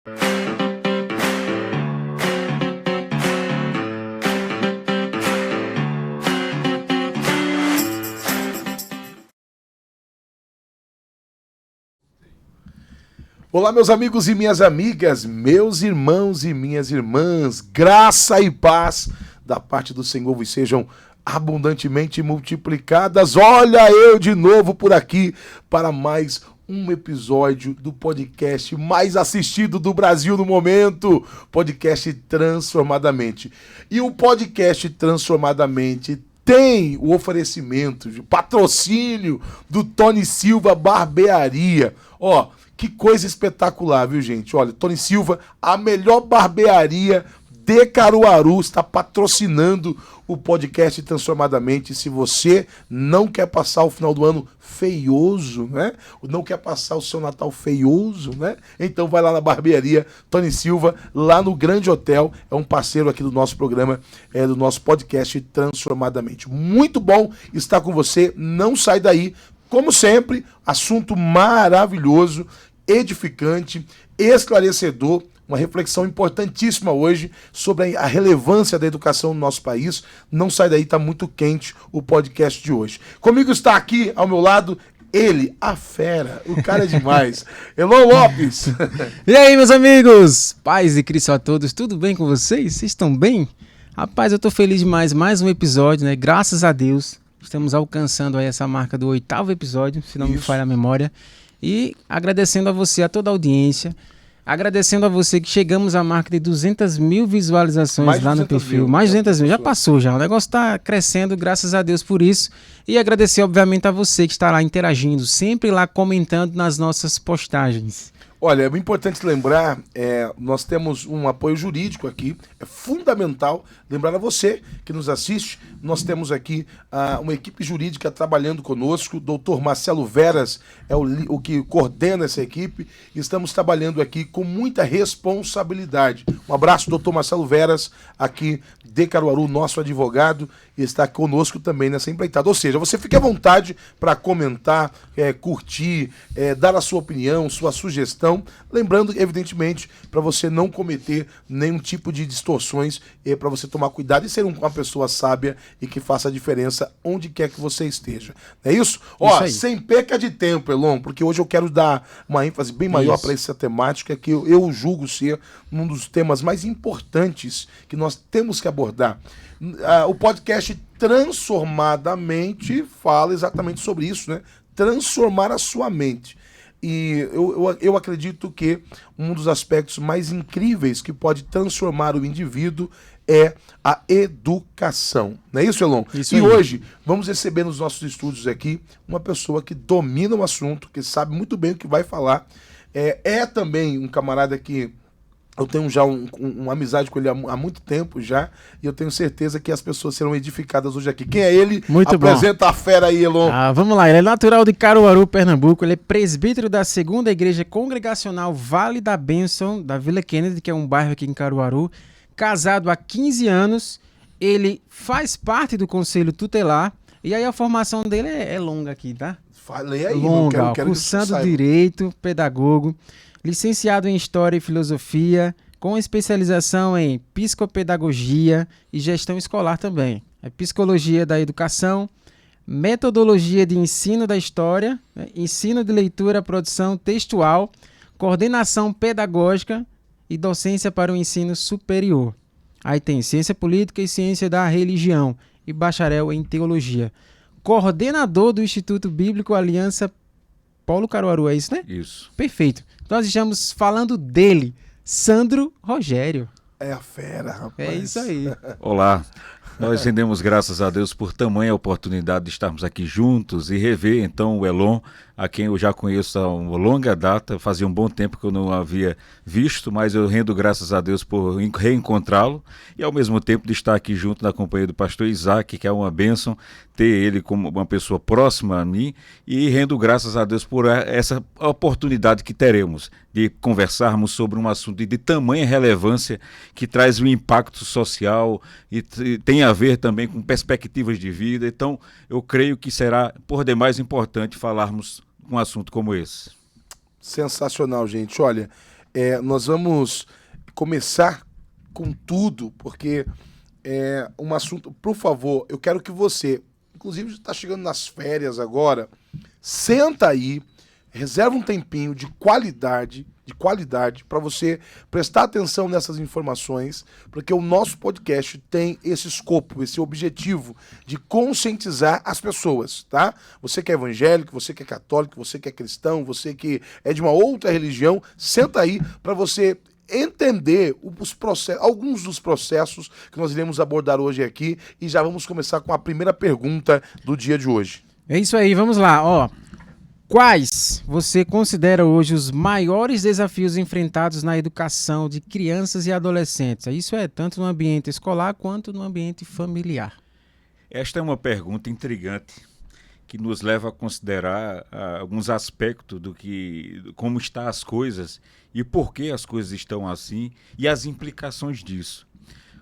Olá, meus amigos e minhas amigas, meus irmãos e minhas irmãs, graça e paz da parte do Senhor vos sejam abundantemente multiplicadas. Olha eu de novo por aqui para mais um episódio do podcast mais assistido do Brasil no momento, podcast Transformadamente. E o podcast Transformadamente tem o oferecimento de patrocínio do Tony Silva Barbearia. Ó, que coisa espetacular, viu, gente? Olha, Tony Silva, a melhor barbearia de Caruaru, está patrocinando o podcast Transformadamente. Se você não quer passar o final do ano feioso, né? Não quer passar o seu Natal feioso, né? Então vai lá na barbearia Tony Silva, lá no Grande Hotel. É um parceiro aqui do nosso programa, do nosso podcast Transformadamente. Muito bom estar com você. Não sai daí. Como sempre, assunto maravilhoso, edificante, esclarecedor, uma reflexão importantíssima hoje sobre a relevância da educação no nosso país. Não sai daí, está muito quente o podcast de hoje. Comigo está aqui, ao meu lado, ele, a fera, o cara é demais, Elon Lopes. E aí, meus amigos? Paz e Cristo a todos, tudo bem com vocês? Vocês estão bem? Rapaz, eu tô feliz demais, mais um episódio, né? Graças a Deus, estamos alcançando aí essa marca do 8º episódio, se não me falha a memória. E agradecendo a você, a toda a audiência, agradecendo a você que chegamos à marca de 200 mil visualizações lá no perfil. Mais de 200 mil, já passou já. O negócio está crescendo, graças a Deus por isso. E agradecer, obviamente, a você que está lá interagindo, sempre lá comentando nas nossas postagens. Olha, é importante lembrar, nós temos um apoio jurídico aqui, é fundamental lembrar a você que nos assiste, nós temos aqui uma equipe jurídica trabalhando conosco, o doutor Marcelo Veras é o que coordena essa equipe, e estamos trabalhando aqui com muita responsabilidade. Um abraço, doutor Marcelo Veras, aqui de Caruaru, nosso advogado, e está conosco também nessa empreitada. Ou seja, você fique à vontade para comentar, curtir, dar a sua opinião, sua sugestão, lembrando, evidentemente, para você não cometer nenhum tipo de distorções, para você tomar cuidado e ser uma pessoa sábia e que faça a diferença onde quer que você esteja. Não é isso? Ó, sem perca de tempo, Elon, porque hoje eu quero dar uma ênfase bem maior para essa temática que eu julgo ser um dos temas mais importantes que nós temos que abordar. O podcast Transformadamente fala exatamente sobre isso, né? Transformar a sua mente. E eu acredito que um dos aspectos mais incríveis que pode transformar o indivíduo é a educação. Não é isso, Elon? Isso aí. Hoje vamos receber nos nossos estúdios aqui uma pessoa que domina o assunto, que sabe muito bem o que vai falar. É também um camarada que eu tenho já uma amizade com ele há muito tempo já, e eu tenho certeza que as pessoas serão edificadas hoje aqui. Quem é ele? Muito Apresenta bom. A fera aí, Elon. Vamos lá, ele é natural de Caruaru, Pernambuco, ele é presbítero da 2ª Igreja Congregacional Vale da Bênção, da Vila Kennedy, que é um bairro aqui em Caruaru, casado há 15 anos, ele faz parte do Conselho Tutelar, e aí a formação dele é longa aqui, tá? Falei aí, longa, cursando Direito, pedagogo, licenciado em História e Filosofia, com especialização em Psicopedagogia e Gestão Escolar também. Psicologia da Educação, Metodologia de Ensino da História, Ensino de Leitura, Produção Textual, Coordenação Pedagógica e Docência para o Ensino Superior. Aí tem Ciência Política e Ciência da Religião e Bacharel em Teologia. Coordenador do Instituto Bíblico Aliança Paulo Caruaru, é isso, né? Isso. Perfeito. Nós estamos falando dele, Sandro Rogério. É a fera, rapaz. É isso aí. Olá, nós rendemos graças a Deus por tamanha oportunidade de estarmos aqui juntos e rever então o Elon, a quem eu já conheço há uma longa data, fazia um bom tempo que eu não havia visto, mas eu rendo graças a Deus por reencontrá-lo e ao mesmo tempo de estar aqui junto na companhia do pastor Isaac, que é uma bênção ter ele como uma pessoa próxima a mim, e rendo graças a Deus por essa oportunidade que teremos de conversarmos sobre um assunto de tamanha relevância que traz um impacto social e tem a ver também com perspectivas de vida. Então eu creio que será por demais importante falarmos um assunto como esse. Sensacional, gente. Olha, nós vamos começar com tudo, porque é um assunto, por favor, eu quero que você, inclusive está chegando nas férias agora, senta aí, reserva um tempinho de qualidade para você prestar atenção nessas informações, porque o nosso podcast tem esse escopo, esse objetivo de conscientizar as pessoas, tá? Você que é evangélico, você que é católico, você que é cristão, você que é de uma outra religião, senta aí para você entender alguns dos processos que nós iremos abordar hoje aqui, e já vamos começar com a primeira pergunta do dia de hoje. É isso aí, vamos lá, ó. Quais você considera hoje os maiores desafios enfrentados na educação de crianças e adolescentes? Isso é tanto no ambiente escolar quanto no ambiente familiar. Esta é uma pergunta intrigante que nos leva a considerar alguns aspectos como estão as coisas e por que as coisas estão assim e as implicações disso.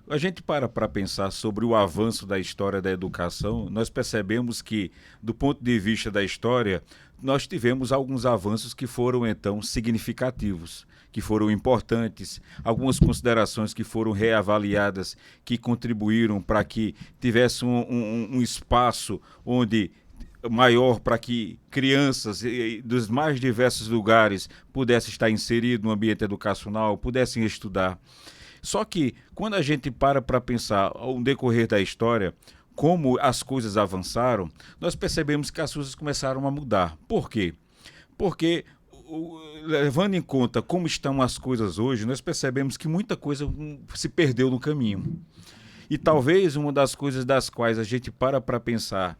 A gente para pensar sobre o avanço da história da educação, nós percebemos que, do ponto de vista da história, nós tivemos alguns avanços que foram, então, significativos, que foram importantes, algumas considerações que foram reavaliadas, que contribuíram para que tivesse um espaço maior para que crianças dos mais diversos lugares pudessem estar inseridas no ambiente educacional, pudessem estudar. Só que, quando a gente para pensar ao decorrer da história, como as coisas avançaram, nós percebemos que as coisas começaram a mudar. Por quê? Porque, levando em conta como estão as coisas hoje, nós percebemos que muita coisa se perdeu no caminho. E talvez uma das coisas das quais a gente para pensar,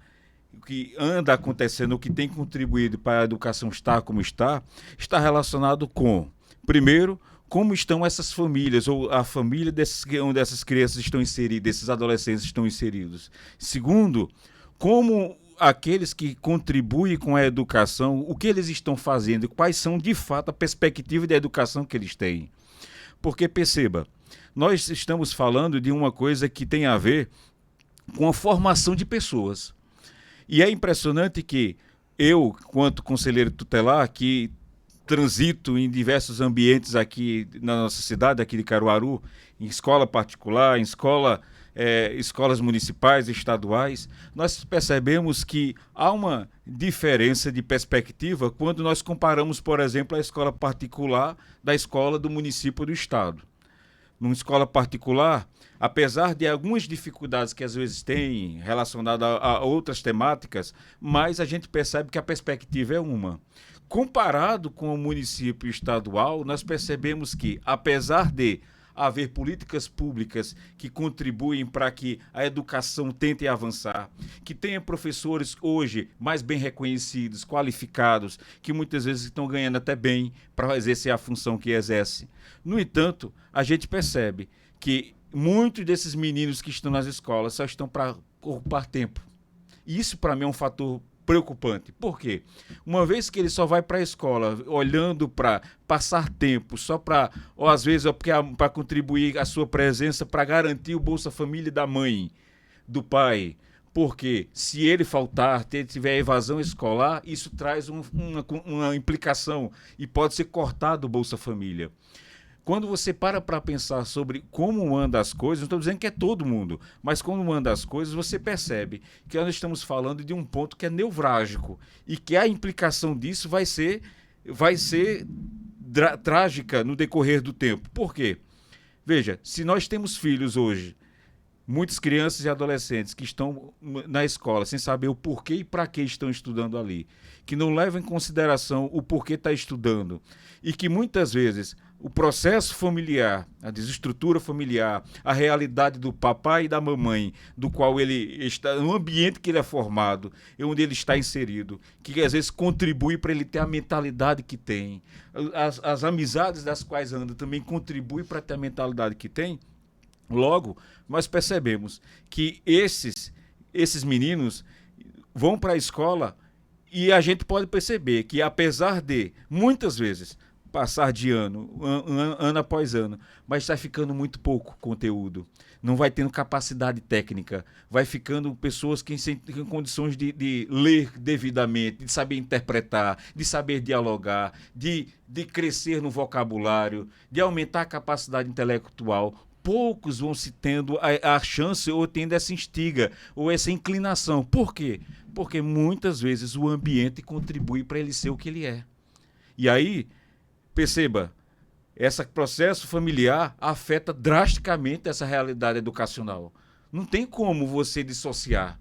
o que anda acontecendo, o que tem contribuído para a educação estar como está relacionado com, primeiro, como estão essas famílias, ou a família onde essas crianças estão inseridas, esses adolescentes estão inseridos. Segundo, como aqueles que contribuem com a educação, o que eles estão fazendo, quais são, de fato, a perspectiva da educação que eles têm. Porque, perceba, nós estamos falando de uma coisa que tem a ver com a formação de pessoas. E é impressionante que eu, quanto conselheiro tutelar, que transito em diversos ambientes aqui na nossa cidade, aqui de Caruaru, em escola particular, em escolas municipais e estaduais, nós percebemos que há uma diferença de perspectiva quando nós comparamos, por exemplo, a escola particular da escola do município do estado. Numa escola particular, apesar de algumas dificuldades que às vezes tem relacionadas a outras temáticas, mas a gente percebe que a perspectiva é uma. Comparado com o município estadual, nós percebemos que, apesar de haver políticas públicas que contribuem para que a educação tente avançar, que tenha professores hoje mais bem reconhecidos, qualificados, que muitas vezes estão ganhando até bem para exercer a função que exerce. No entanto, a gente percebe que muitos desses meninos que estão nas escolas só estão para ocupar tempo. E isso, para mim, é um fator preocupante. Por quê? Uma vez que ele só vai para a escola olhando para passar tempo, só para, ou às vezes para contribuir a sua presença, para garantir o Bolsa Família da mãe, do pai. Porque se ele faltar, tiver evasão escolar, isso traz uma implicação e pode ser cortado o Bolsa Família. Quando você para pensar sobre como anda as coisas, não estou dizendo que é todo mundo, mas como anda as coisas, você percebe que nós estamos falando de um ponto que é nevrálgico e que a implicação disso vai ser trágica no decorrer do tempo. Por quê? Veja, se nós temos filhos hoje, muitas crianças e adolescentes que estão na escola sem saber o porquê e para que estão estudando ali, que não levam em consideração o porquê está estudando e que muitas vezes o processo familiar, a desestrutura familiar, a realidade do papai e da mamãe, do qual ele está, no ambiente que ele é formado, onde ele está inserido, que às vezes contribui para ele ter a mentalidade que tem, as amizades das quais anda também contribuem para ter a mentalidade que tem. Logo, nós percebemos que esses meninos vão para a escola e a gente pode perceber que, apesar de, muitas vezes, passar de ano após ano, mas está ficando muito pouco conteúdo. Não vai tendo capacidade técnica, vai ficando pessoas que têm condições de ler devidamente, de saber interpretar, de saber dialogar, de crescer no vocabulário, de aumentar a capacidade intelectual. Poucos vão se tendo a chance ou tendo essa instiga ou essa inclinação. Por quê? Porque muitas vezes o ambiente contribui para ele ser o que ele é. E aí, perceba, esse processo familiar afeta drasticamente essa realidade educacional. Não tem como você dissociar.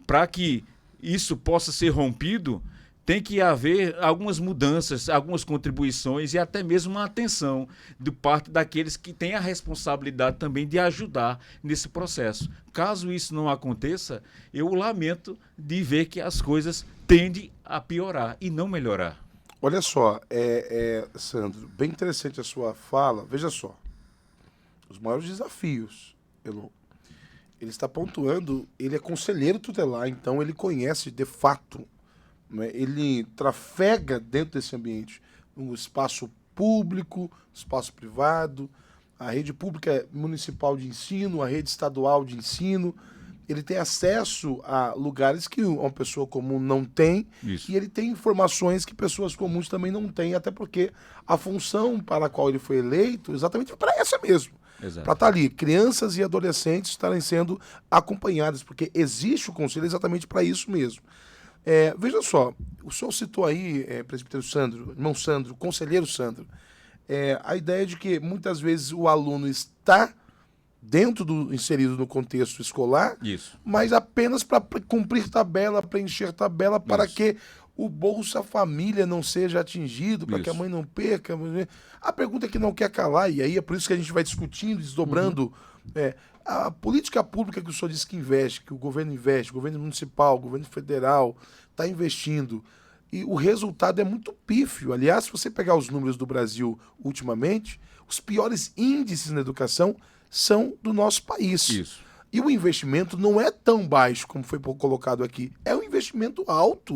Para que isso possa ser rompido, tem que haver algumas mudanças, algumas contribuições e até mesmo uma atenção de parte daqueles que têm a responsabilidade também de ajudar nesse processo. Caso isso não aconteça, eu lamento de ver que as coisas tendem a piorar e não melhorar. Olha só, Sandro, bem interessante a sua fala. Veja só, os maiores desafios, Elon, ele está pontuando, ele é conselheiro tutelar, então ele conhece de fato, né, ele trafega dentro desse ambiente, no espaço público, espaço privado, a rede pública municipal de ensino, a rede estadual de ensino. Ele tem acesso a lugares que uma pessoa comum não tem. Isso. E ele tem informações que pessoas comuns também não têm, até porque a função para a qual ele foi eleito exatamente para essa mesmo. Para estar ali, crianças e adolescentes estarem sendo acompanhadas, porque existe o conselho exatamente para isso mesmo. Veja só, o senhor citou aí, presbítero Sandro, irmão Sandro, conselheiro Sandro, a ideia de que muitas vezes o aluno está inserido no contexto escolar, isso, mas apenas para cumprir tabela, preencher tabela, isso, para que o Bolsa Família não seja atingido, para que a mãe não perca. A pergunta é que não quer calar, e aí é por isso que a gente vai discutindo, desdobrando a política pública que o senhor disse que investe, que o governo investe, o governo municipal, o governo federal está investindo, e o resultado é muito pífio. Aliás, se você pegar os números do Brasil ultimamente, os piores índices na educação são do nosso país. Isso. E o investimento não é tão baixo como foi colocado aqui. É um investimento alto.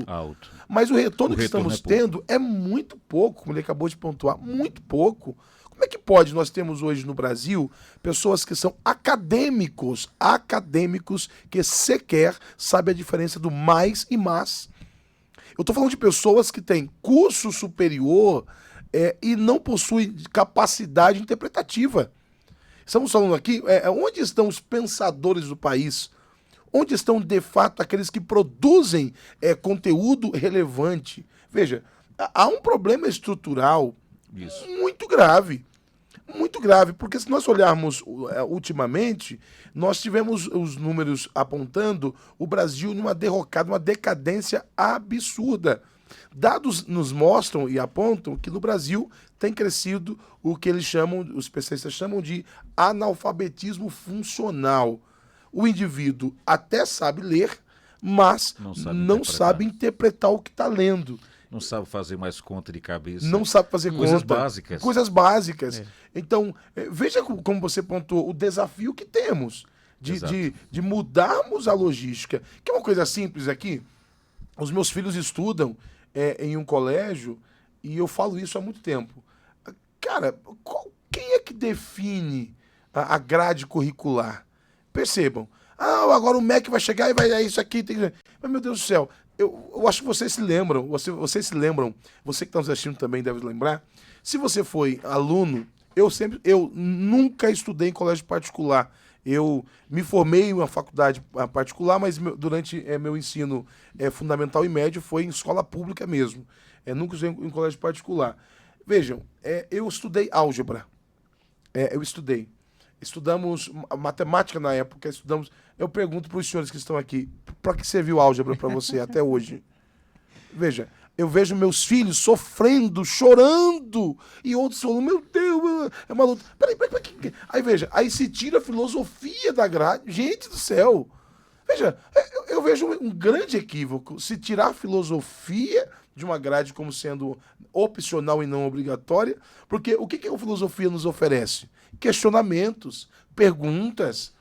Mas o retorno que estamos tendo é muito pouco, como ele acabou de pontuar, muito pouco. Como é que pode nós temos hoje no Brasil pessoas que são acadêmicos que sequer sabem a diferença do mais e mas? Eu estou falando de pessoas que têm curso superior e não possuem capacidade interpretativa. Estamos falando aqui, onde estão os pensadores do país? Onde estão, de fato, aqueles que produzem conteúdo relevante? Veja, há um problema estrutural muito grave, porque se nós olharmos ultimamente, nós tivemos os números apontando o Brasil numa derrocada, uma decadência absurda. Dados nos mostram e apontam que no Brasil tem crescido o que eles chamam, os especialistas chamam de analfabetismo funcional. O indivíduo até sabe ler, mas não sabe interpretar o que está lendo. Não sabe fazer mais conta de cabeça. Não sabe fazer coisas conta. Básicas. Coisas básicas. Então, veja como você pontuou o desafio que temos de mudarmos a logística. Que é uma coisa simples aqui. Os meus filhos estudam em um colégio e eu falo isso há muito tempo. Cara, quem é que define a grade curricular? Percebam. Agora o MEC vai chegar e vai isso aqui. Mas, meu Deus do céu, eu acho que vocês se lembram, você que está nos assistindo também deve lembrar. Se você foi aluno, eu nunca estudei em colégio particular. Eu me formei em uma faculdade particular, mas durante meu ensino fundamental e médio foi em escola pública mesmo. Nunca estudei em colégio particular. Vejam, eu estudei álgebra. Estudamos matemática na época, Eu pergunto para os senhores que estão aqui, para que serviu álgebra para você até hoje? Veja, eu vejo meus filhos sofrendo, chorando, e outros falando, meu Deus, é uma luta. Peraí. Aí veja, aí se tira a filosofia da grade. Gente do céu! Veja, eu vejo um grande equívoco se tirar a filosofia de uma grade como sendo opcional e não obrigatória, porque o que a filosofia nos oferece? Questionamentos, perguntas.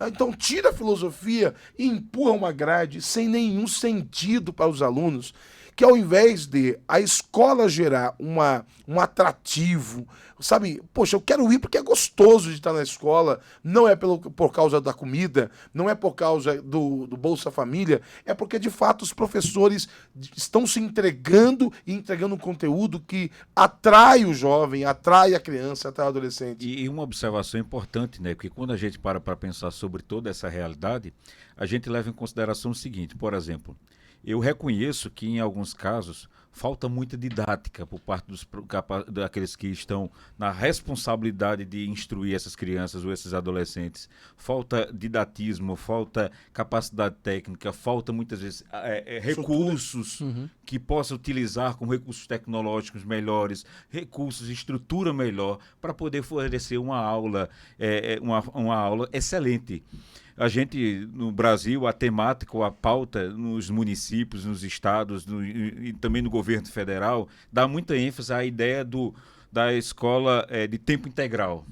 Então tira a filosofia e empurra uma grade sem nenhum sentido para os alunos, que ao invés de a escola gerar um atrativo, sabe? Poxa, eu quero ir porque é gostoso de estar na escola, não é por causa da comida, não é por causa do Bolsa Família, é porque de fato os professores estão se entregando e entregando um conteúdo que atrai o jovem, atrai a criança, atrai o adolescente. E uma observação importante, né? Porque quando a gente para pensar sobre toda essa realidade, a gente leva em consideração o seguinte, por exemplo, eu reconheço que em alguns casos falta muita didática por parte daqueles que estão na responsabilidade de instruir essas crianças ou esses adolescentes. Falta didatismo, falta capacidade técnica, falta muitas vezes recursos que possa utilizar com recursos tecnológicos melhores, recursos, estrutura melhor para poder fornecer uma aula, uma aula excelente. A gente, no Brasil, a temática ou a pauta nos municípios, nos estados e também no governo federal, dá muita ênfase à ideia da escola de tempo integral.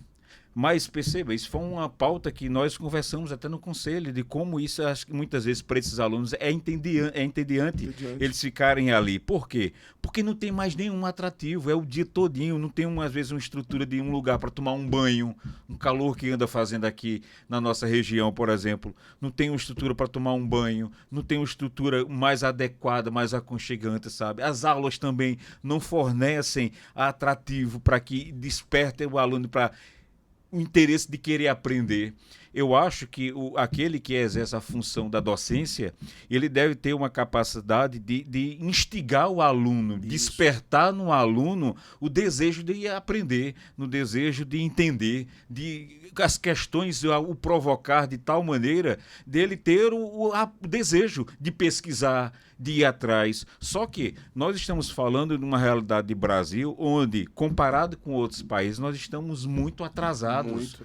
Mas perceba, isso foi uma pauta que nós conversamos até no conselho, de como isso, acho que muitas vezes para esses alunos é entediante eles ficarem ali. Por quê? Porque não tem mais nenhum atrativo, é o dia todinho, não tem às vezes uma estrutura de um lugar para tomar um banho, um calor que anda fazendo aqui na nossa região, por exemplo, não tem uma estrutura para tomar um banho, não tem uma estrutura mais adequada, mais aconchegante, sabe? As aulas também não fornecem atrativo para que despertem o aluno para o interesse de querer aprender. Eu acho que aquele que exerce a função da docência, ele deve ter uma capacidade de instigar o aluno, isso, despertar no aluno o desejo de aprender, no desejo de entender, as questões, o provocar de tal maneira dele ter o desejo de pesquisar, de ir atrás. Só que nós estamos falando de uma realidade de Brasil onde, comparado com outros países, nós estamos muito atrasados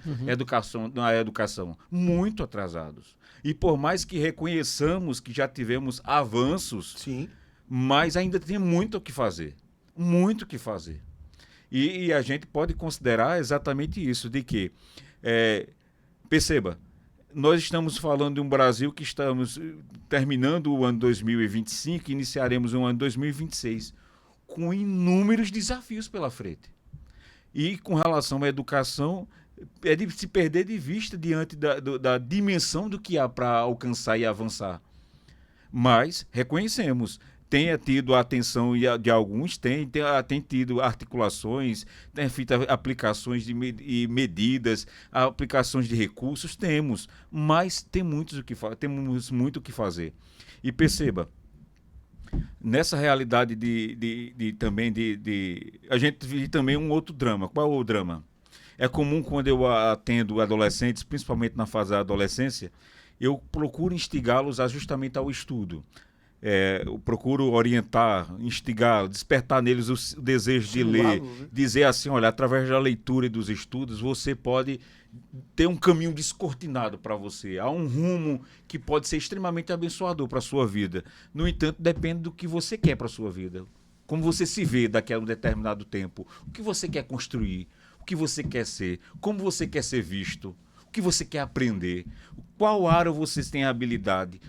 na educação, muito atrasados. E por mais que reconheçamos que já tivemos avanços, sim, mas ainda tem muito o que fazer, muito o que fazer. E a gente pode considerar exatamente isso, de que, perceba, nós estamos falando de um Brasil que estamos terminando o ano 2025 e iniciaremos o ano 2026 com inúmeros desafios pela frente. E com relação à educação, é de se perder de vista diante da dimensão do que há para alcançar e avançar. Mas reconhecemos, tenha tido a atenção de alguns, tem tido articulações, tem feito aplicações e medidas, aplicações de recursos, mas temos muito o que fazer. E perceba, nessa realidade também a gente vive também um outro drama. Qual é o drama? É comum quando eu atendo adolescentes, principalmente na fase da adolescência, eu procuro instigá-los justamente ao estudo. Eu procuro orientar, instigar, despertar neles o desejo de ler, né? Dizer assim, olha, através da leitura e dos estudos, você pode ter um caminho descortinado para você. Há um rumo que pode ser extremamente abençoador para a sua vida. No entanto, depende do que você quer para a sua vida. Como você se vê daqui a um determinado tempo. O que você quer construir, o que você quer ser, como você quer ser visto. O que você quer aprender, qual área você tem habilidade,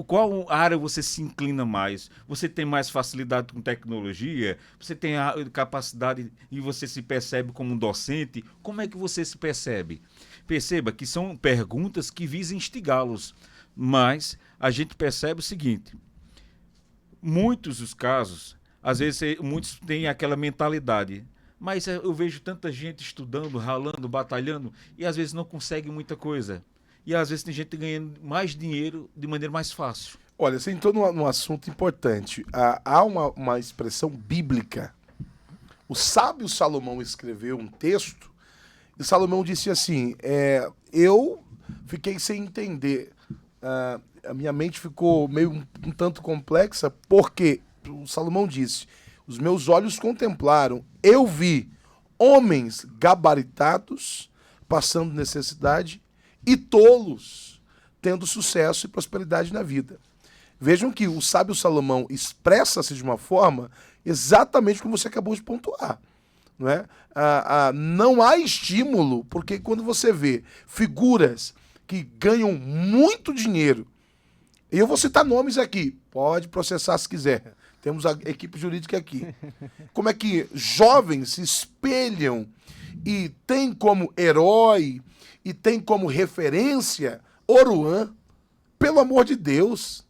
qual área você se inclina mais, você tem mais facilidade com tecnologia, você tem a capacidade e você se percebe como um docente, como é que você se percebe? Perceba que são perguntas que visam instigá-los, mas a gente percebe o seguinte, muitos dos casos, às vezes muitos têm aquela mentalidade, mas eu vejo tanta gente estudando, ralando, batalhando, e às vezes não consegue muita coisa. E às vezes tem gente ganhando mais dinheiro de maneira mais fácil. Olha, você entrou num assunto importante. Há uma expressão bíblica. O sábio Salomão escreveu um texto, e Salomão disse assim, eu fiquei sem entender. A minha mente ficou meio um tanto complexa, porque o Salomão disse... Os meus olhos contemplaram, eu vi homens gabaritados passando necessidade e tolos tendo sucesso e prosperidade na vida. Vejam que o sábio Salomão expressa-se de uma forma exatamente como você acabou de pontuar. Não é? Não há estímulo, porque quando você vê figuras que ganham muito dinheiro, e eu vou citar nomes aqui, pode processar se quiser, Temos a equipe jurídica aqui. Como é que jovens se espelham e tem como herói e tem como referência Oruan? Pelo amor de Deus.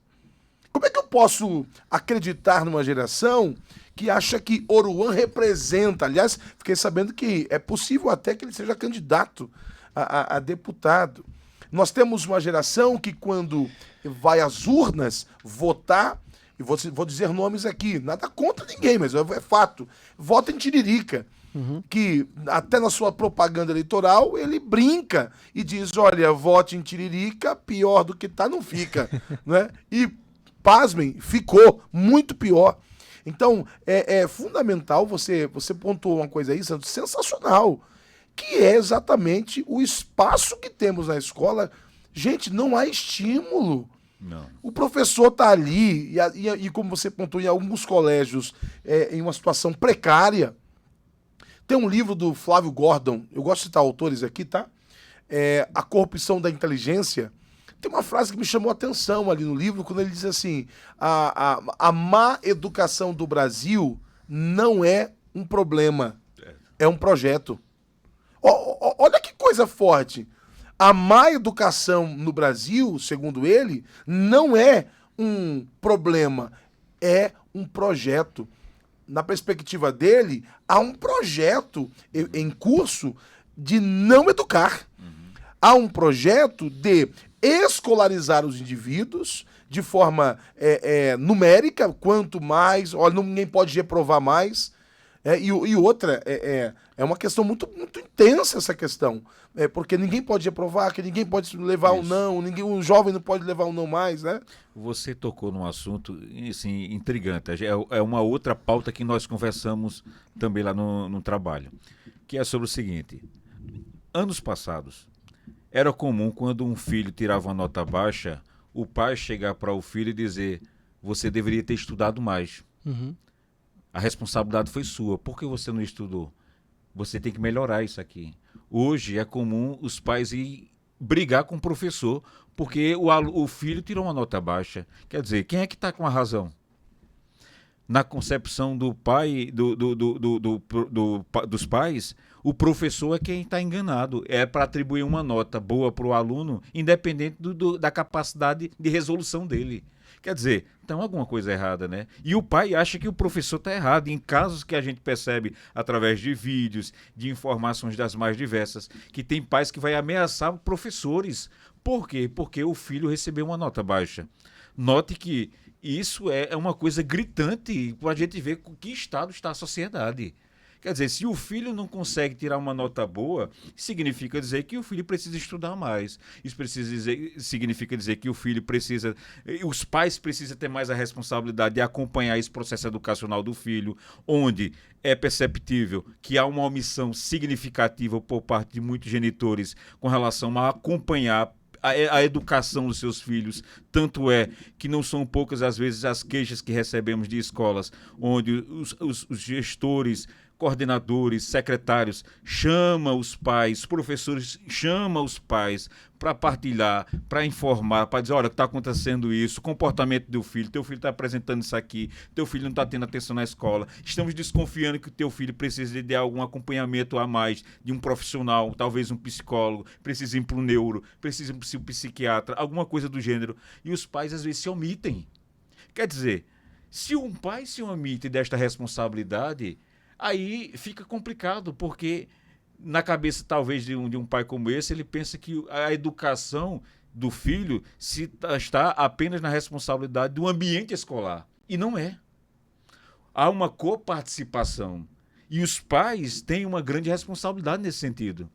Como é que eu posso acreditar numa geração que acha que Oruan representa? Aliás, fiquei sabendo que é possível até que ele seja candidato a deputado. Nós temos uma geração que quando vai às urnas votar, e vou dizer nomes aqui, nada contra ninguém, mas é fato, vota em Tiririca. Que até na sua propaganda eleitoral ele brinca e diz, olha, vote em Tiririca, pior do que tá não fica, né? E, pasmem, ficou muito pior. Então, é fundamental, você pontuou uma coisa aí, Santos, sensacional, que é exatamente o espaço que temos na escola. Gente, não há estímulo. Não. O professor está ali, e como você pontuou, em alguns colégios, em uma situação precária. Tem um livro do Flávio Gordon, eu gosto de citar autores aqui, tá? A Corrupção da Inteligência. Tem uma frase que me chamou a atenção ali no livro, quando ele diz assim, a má educação do Brasil não é um problema, é um projeto. Olha que coisa forte. A má educação no Brasil, segundo ele, não é um problema, é um projeto. Na perspectiva dele, há um projeto em curso de não educar. Há um projeto de escolarizar os indivíduos de forma numérica, quanto mais, olha, ninguém pode reprovar mais. E outra, é uma questão muito, muito intensa essa questão, porque ninguém pode reprovar, que ninguém pode levar um não, um jovem não pode levar um não mais, né? Você tocou num assunto assim, intrigante, é uma outra pauta que nós conversamos também lá no trabalho, que é sobre o seguinte, anos passados, era comum quando um filho tirava uma nota baixa, o pai chegar para o filho e dizer, você deveria ter estudado mais. A responsabilidade foi sua. Por que você não estudou? Você tem que melhorar isso aqui. Hoje é comum os pais ir brigar com o professor porque o filho tirou uma nota baixa. Quer dizer, quem é que está com a razão? Na concepção do pai, dos pais, o professor é quem está enganado. É para atribuir uma nota boa para o aluno, independente da capacidade de resolução dele. Quer dizer, então alguma coisa errada, né? E o pai acha que o professor está errado. Em casos que a gente percebe através de vídeos, de informações das mais diversas, que tem pais que vai ameaçar professores. Por quê? Porque o filho recebeu uma nota baixa. Note que isso é uma coisa gritante para a gente ver com que estado está a sociedade. Quer dizer, se o filho não consegue tirar uma nota boa, significa dizer que o filho precisa estudar mais. Isso significa dizer que o filho precisa, os pais precisam ter mais a responsabilidade de acompanhar esse processo educacional do filho, onde é perceptível que há uma omissão significativa por parte de muitos genitores com relação a acompanhar a educação dos seus filhos. Tanto é que não são poucas as vezes as queixas que recebemos de escolas, onde os gestores, coordenadores, secretários chamam os pais, professores chamam os pais para partilhar, para informar, para dizer, olha, está acontecendo isso, o comportamento do filho, teu filho está apresentando isso aqui, teu filho não está tendo atenção na escola, estamos desconfiando que o teu filho precisa de algum acompanhamento a mais, de um profissional, talvez um psicólogo, precisa ir para um neuro, precisa ir para um psiquiatra, alguma coisa do gênero, e os pais às vezes se omitem. Quer dizer, se um pai se omite desta responsabilidade, aí fica complicado, porque na cabeça talvez de um pai como esse, ele pensa que a educação do filho está apenas na responsabilidade do ambiente escolar. E não é. Há uma coparticipação. E os pais têm uma grande responsabilidade nesse sentido.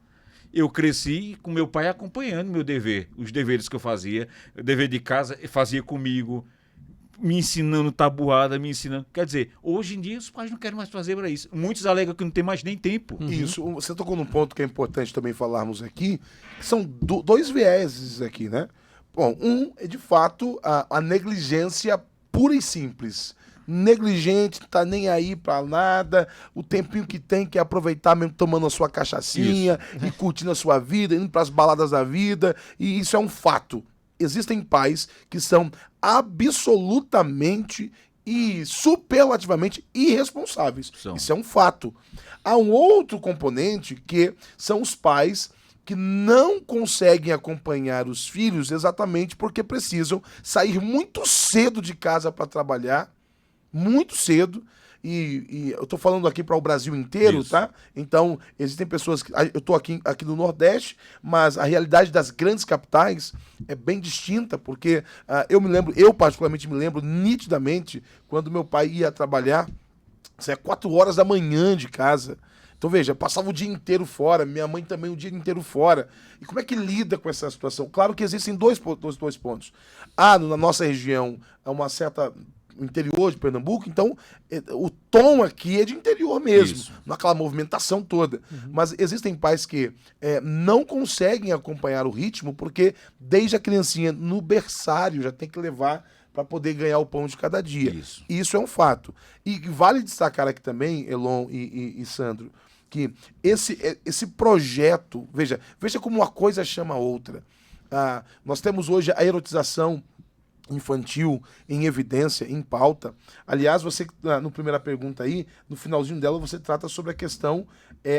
Eu cresci com meu pai acompanhando meu dever, os deveres que eu fazia, o dever de casa fazia comigo, me ensinando tabuada, me ensinando. Quer dizer, hoje em dia os pais não querem mais fazer para isso. Muitos alegam que não tem mais nem tempo. Isso, você tocou num ponto que é importante também falarmos aqui, que são dois vieses aqui, né? Bom, um é de fato a negligência pura e simples. Negligente, tá nem aí pra nada, o tempinho que tem que aproveitar mesmo tomando a sua cachaçinha e curtindo a sua vida, indo pras baladas da vida, e isso é um fato. Existem pais que são absolutamente e superlativamente irresponsáveis. São. Isso é um fato. Há um outro componente que são os pais que não conseguem acompanhar os filhos exatamente porque precisam sair muito cedo de casa para trabalhar, muito cedo. E eu tô falando aqui para o Brasil inteiro, Isso. tá? Então, existem pessoas que... Eu tô aqui no Nordeste, mas a realidade das grandes capitais é bem distinta, porque eu particularmente me lembro nitidamente quando meu pai ia trabalhar, isso é 4 horas da manhã de casa. Então, veja, passava o dia inteiro fora, minha mãe também o dia inteiro fora. E como é que lida com essa situação? Claro que existem dois pontos. Na nossa região, há uma certa... interior de Pernambuco, então o tom aqui é de interior mesmo, Isso. naquela movimentação toda. Mas existem pais que não conseguem acompanhar o ritmo porque desde a criancinha no berçário já tem que levar para poder ganhar o pão de cada dia. Isso é um fato. E vale destacar aqui também, Elon e Sandro, que esse projeto, veja como uma coisa chama a outra. Nós temos hoje a erotização infantil em evidência, em pauta. Aliás, você, no primeira pergunta aí, no finalzinho dela, você trata sobre a questão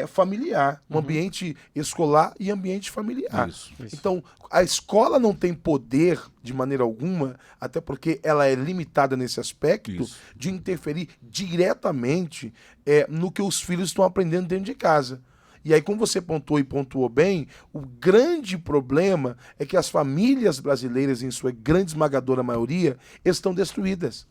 familiar, um ambiente escolar e ambiente familiar. Isso. Então, a escola não tem poder, de maneira alguma, até porque ela é limitada nesse aspecto, de interferir diretamente no que os filhos estão aprendendo dentro de casa. E aí, como você pontuou bem, o grande problema é que as famílias brasileiras, em sua grande esmagadora maioria, estão destruídas.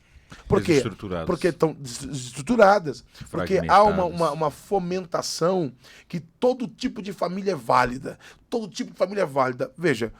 Por quê? Porque estão desestruturadas. Porque há uma fomentação que todo tipo de família é válida. Todo tipo de família é válida. Veja,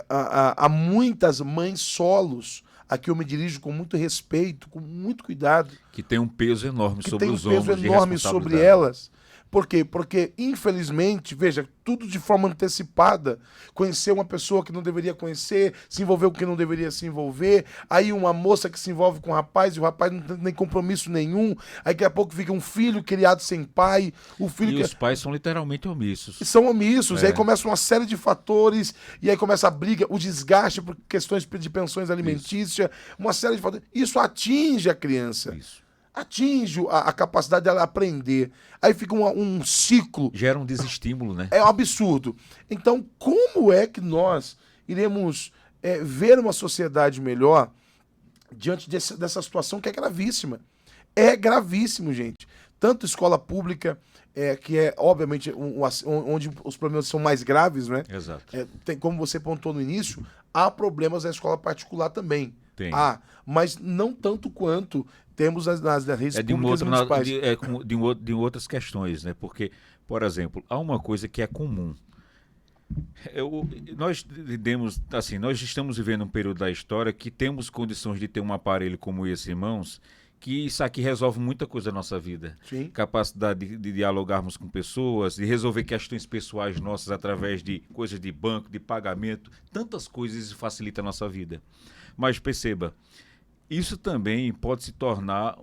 há muitas mães solos, a que eu me dirijo com muito respeito, com muito cuidado. Que tem um peso enorme sobre os ombros. Que tem um peso enorme sobre elas. Por quê? Porque, infelizmente, veja, tudo de forma antecipada, conhecer uma pessoa que não deveria conhecer, se envolver com quem não deveria se envolver, aí uma moça que se envolve com um rapaz e o rapaz não tem nem compromisso nenhum, aí daqui a pouco fica um filho criado sem pai, os pais são literalmente omissos. São omissos, e aí começa uma série de fatores, e aí começa a briga, o desgaste por questões de pensões alimentícias, uma série de fatores. Isso atinge a criança. Atinge a capacidade dela aprender. Aí fica um ciclo. Gera um desestímulo, né? É um absurdo. Então, como é que nós iremos ver uma sociedade melhor diante dessa situação que é gravíssima? É gravíssimo, gente. Tanto escola pública, que é, obviamente, onde os problemas são mais graves, né? Exato. Como você pontuou no início, há problemas na escola particular também. Tem. Mas não tanto quanto temos nas redes públicas municipais. De outras questões, né? Porque, por exemplo, há uma coisa que é comum. Nós estamos vivendo um período da história que temos condições de ter um aparelho como esse em mãos, que isso aqui resolve muita coisa na nossa vida. Sim. Capacidade de dialogarmos com pessoas, de resolver questões pessoais nossas através de coisas de banco, de pagamento, tantas coisas, isso facilita a nossa vida. Mas perceba, isso também pode se tornar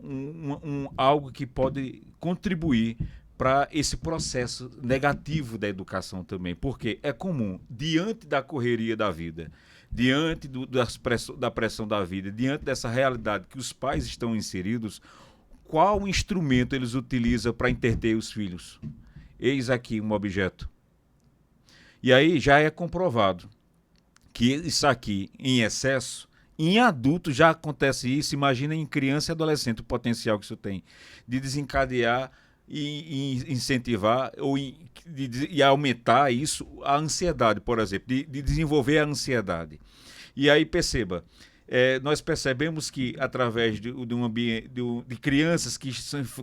algo que pode contribuir para esse processo negativo da educação também, porque é comum, diante da correria da vida, diante da pressão da vida, diante dessa realidade que os pais estão inseridos, qual instrumento eles utilizam para entreter os filhos? Eis aqui um objeto. E aí já é comprovado que isso aqui, em excesso, em adulto já acontece isso, imagina em criança e adolescente o potencial que isso tem de desencadear e incentivar e aumentar isso, a ansiedade, por exemplo, de desenvolver a ansiedade. E aí perceba, nós percebemos que através de um ambiente de crianças que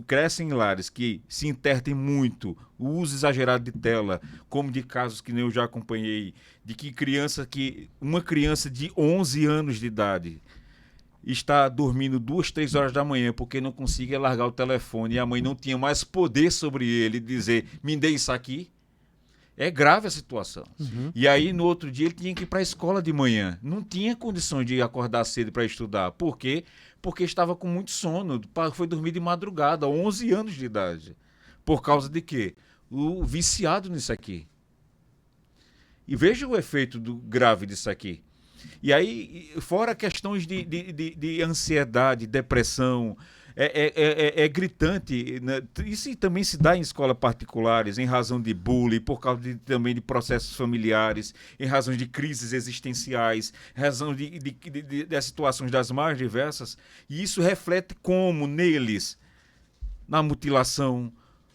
crescem em lares que se intertem muito, o uso exagerado de tela, como de casos que eu já acompanhei, de que uma criança de 11 anos de idade está dormindo 2, 3 horas da manhã porque não conseguia largar o telefone e a mãe não tinha mais poder sobre ele dizer, me dê isso aqui. É grave a situação. Uhum. E aí, no outro dia, ele tinha que ir para a escola de manhã. Não tinha condições de acordar cedo para estudar. Por quê? Porque estava com muito sono. Foi dormir de madrugada, 11 anos de idade. Por causa de quê? O viciado nisso aqui. E veja o efeito grave disso aqui. E aí, fora questões de ansiedade, depressão, é gritante, né? Isso também se dá em escolas particulares, em razão de bullying, por causa também de processos familiares, em razão de crises existenciais, em razão de situações das mais diversas. E isso reflete como neles, na mutilação,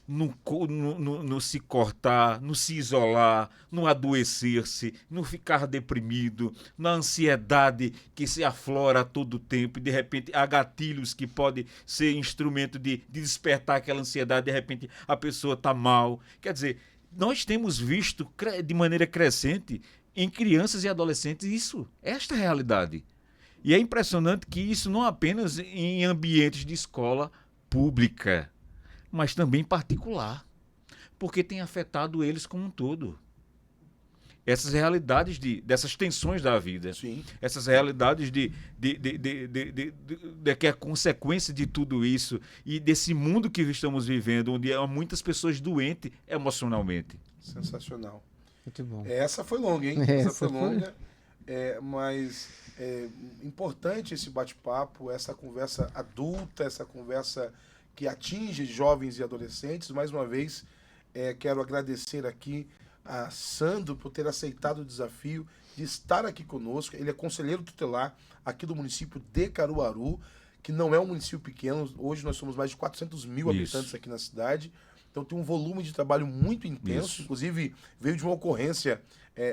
no se cortar, no se isolar, no adoecer-se, no ficar deprimido, na ansiedade que se aflora a todo tempo e de repente há gatilhos que podem ser instrumento de despertar aquela ansiedade, de repente a pessoa está mal. Quer dizer, nós temos visto de maneira crescente em crianças e adolescentes esta realidade. E é impressionante que isso não apenas em ambientes de escola pública, mas também particular, porque tem afetado eles como um todo. Essas realidades dessas tensões da vida, Sim. Essas realidades que é consequência de tudo isso e desse mundo que estamos vivendo, onde há muitas pessoas doentes emocionalmente. Sensacional. Muito bom. Essa foi longa, hein? Essa foi longa, mas é importante esse bate-papo, essa conversa adulta, essa conversa que atinge jovens e adolescentes. Mais uma vez, quero agradecer aqui a Sandro por ter aceitado o desafio de estar aqui conosco. Ele é conselheiro tutelar aqui do município de Caruaru, que não é um município pequeno. Hoje nós somos mais de 400 mil habitantes aqui na cidade. Então tem um volume de trabalho muito intenso. Inclusive, veio de uma ocorrência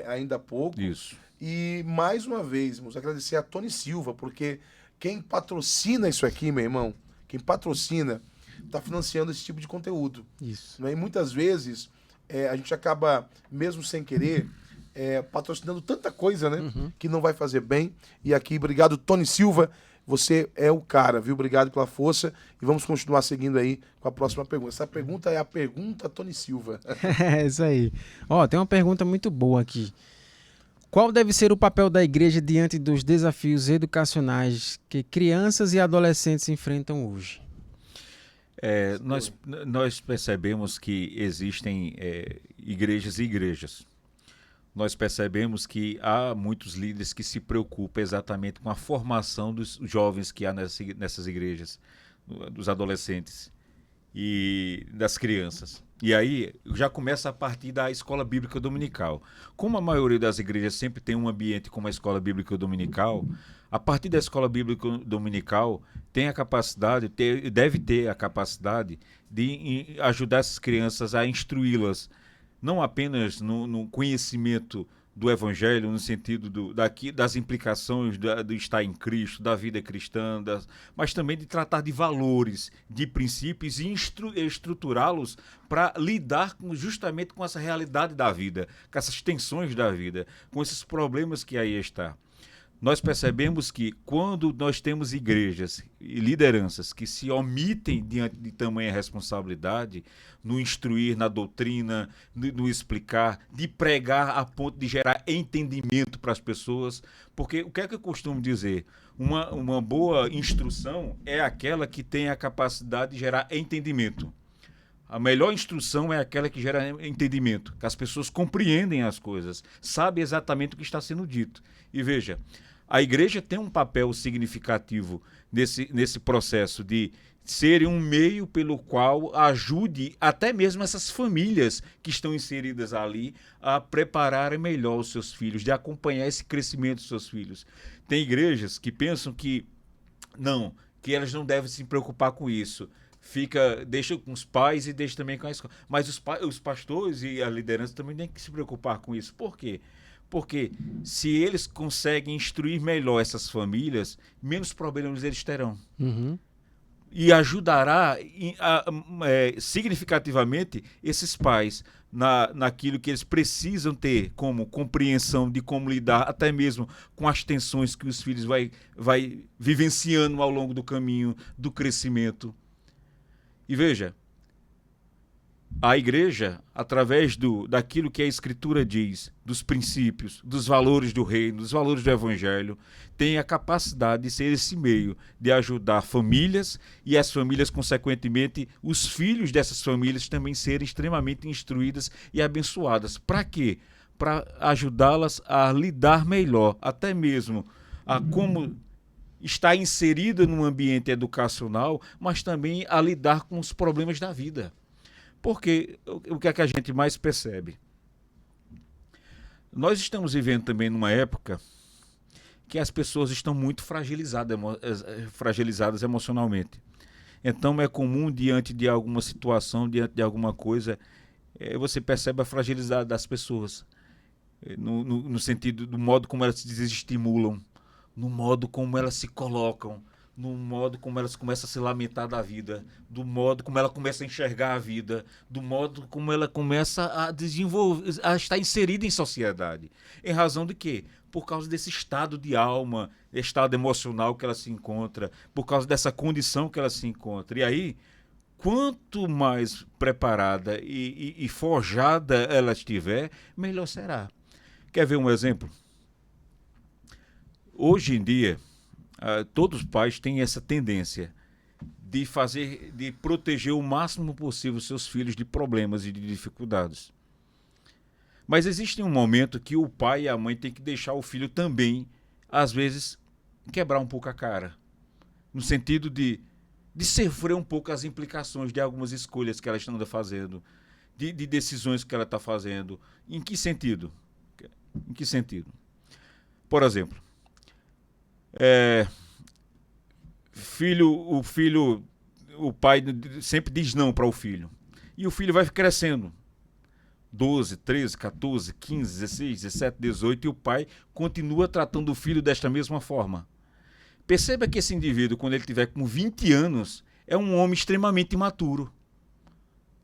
ainda há pouco. Isso. E, mais uma vez, vamos agradecer a Tony Silva, porque quem patrocina isso aqui, meu irmão, quem patrocina, está financiando esse tipo de conteúdo. Isso. Né? E muitas vezes a gente acaba, mesmo sem querer, patrocinando tanta coisa, né? Que não vai fazer bem. E aqui, obrigado, Tony Silva. Você é o cara, viu? Obrigado pela força. E vamos continuar seguindo aí com a próxima pergunta. Essa pergunta é a pergunta Tony Silva. É isso aí. Ó, tem uma pergunta muito boa aqui. Qual deve ser o papel da igreja diante dos desafios educacionais que crianças e adolescentes enfrentam hoje? Nós percebemos que existem igrejas e igrejas. Nós percebemos que há muitos líderes que se preocupam exatamente com a formação dos jovens que há nessas igrejas, dos adolescentes e das crianças. E aí já começa a partir da escola bíblica dominical. Como a maioria das igrejas sempre tem um ambiente como a escola bíblica dominical, a partir da escola bíblica dominical tem a capacidade, deve ter a capacidade de ajudar essas crianças a instruí-las, não apenas no conhecimento do Evangelho, no sentido das implicações do estar em Cristo, da vida cristã, mas também de tratar de valores, de princípios e estruturá-los para lidar justamente com essa realidade da vida, com essas tensões da vida, com esses problemas que aí está. Nós percebemos que quando nós temos igrejas e lideranças que se omitem diante de tamanha responsabilidade, no instruir, na doutrina, no explicar, de pregar a ponto de gerar entendimento para as pessoas, porque o que é que eu costumo dizer? Uma boa instrução é aquela que tem a capacidade de gerar entendimento. A melhor instrução é aquela que gera entendimento, que as pessoas compreendem as coisas, sabem exatamente o que está sendo dito. E veja, a igreja tem um papel significativo nesse processo de ser um meio pelo qual ajude até mesmo essas famílias que estão inseridas ali a prepararem melhor os seus filhos, de acompanhar esse crescimento dos seus filhos. Tem igrejas que pensam que que elas não devem se preocupar com isso. Deixa com os pais e deixa também com a escola. Mas os pastores e a liderança também têm que se preocupar com isso. Por quê? Porque se eles conseguem instruir melhor essas famílias, menos problemas eles terão. E ajudará significativamente esses pais naquilo que eles precisam ter como compreensão de como lidar até mesmo com as tensões que os filhos vai vivenciando ao longo do caminho do crescimento. E veja, a igreja, através daquilo que a Escritura diz, dos princípios, dos valores do reino, dos valores do Evangelho, tem a capacidade de ser esse meio de ajudar famílias e as famílias, consequentemente, os filhos dessas famílias também serem extremamente instruídas e abençoadas. Para quê? para ajudá-las a lidar melhor, até mesmo a como estar inserida num ambiente educacional, mas também a lidar com os problemas da vida. Porque o que é que a gente mais percebe? Nós estamos vivendo também numa época que as pessoas estão muito fragilizadas emocionalmente. Então é comum, diante de alguma situação, diante de alguma coisa, você percebe a fragilidade das pessoas, no sentido do modo como elas se desestimulam, no modo como elas se colocam, no modo como elas começam a se lamentar da vida, do modo como ela começa a enxergar a vida, do modo como ela começa a desenvolver, a estar inserida em sociedade. Em razão de quê? Por causa desse estado de alma, estado emocional que ela se encontra, por causa dessa condição que ela se encontra. E aí, quanto mais preparada e forjada ela estiver, melhor será. Quer ver um exemplo? Hoje em dia, todos os pais têm essa tendência de proteger o máximo possível seus filhos de problemas e de dificuldades. Mas existe um momento que o pai e a mãe têm que deixar o filho também, às vezes, quebrar um pouco a cara. No sentido de sofrer um pouco as implicações de algumas escolhas que ela está fazendo, de decisões que ela está fazendo. Em que sentido? Em que sentido? Por exemplo, o pai sempre diz não para o filho. E o filho vai crescendo. 12, 13, 14, 15, 16, 17, 18, e o pai continua tratando o filho desta mesma forma. Perceba que esse indivíduo, quando ele tiver com 20 anos, é um homem extremamente imaturo.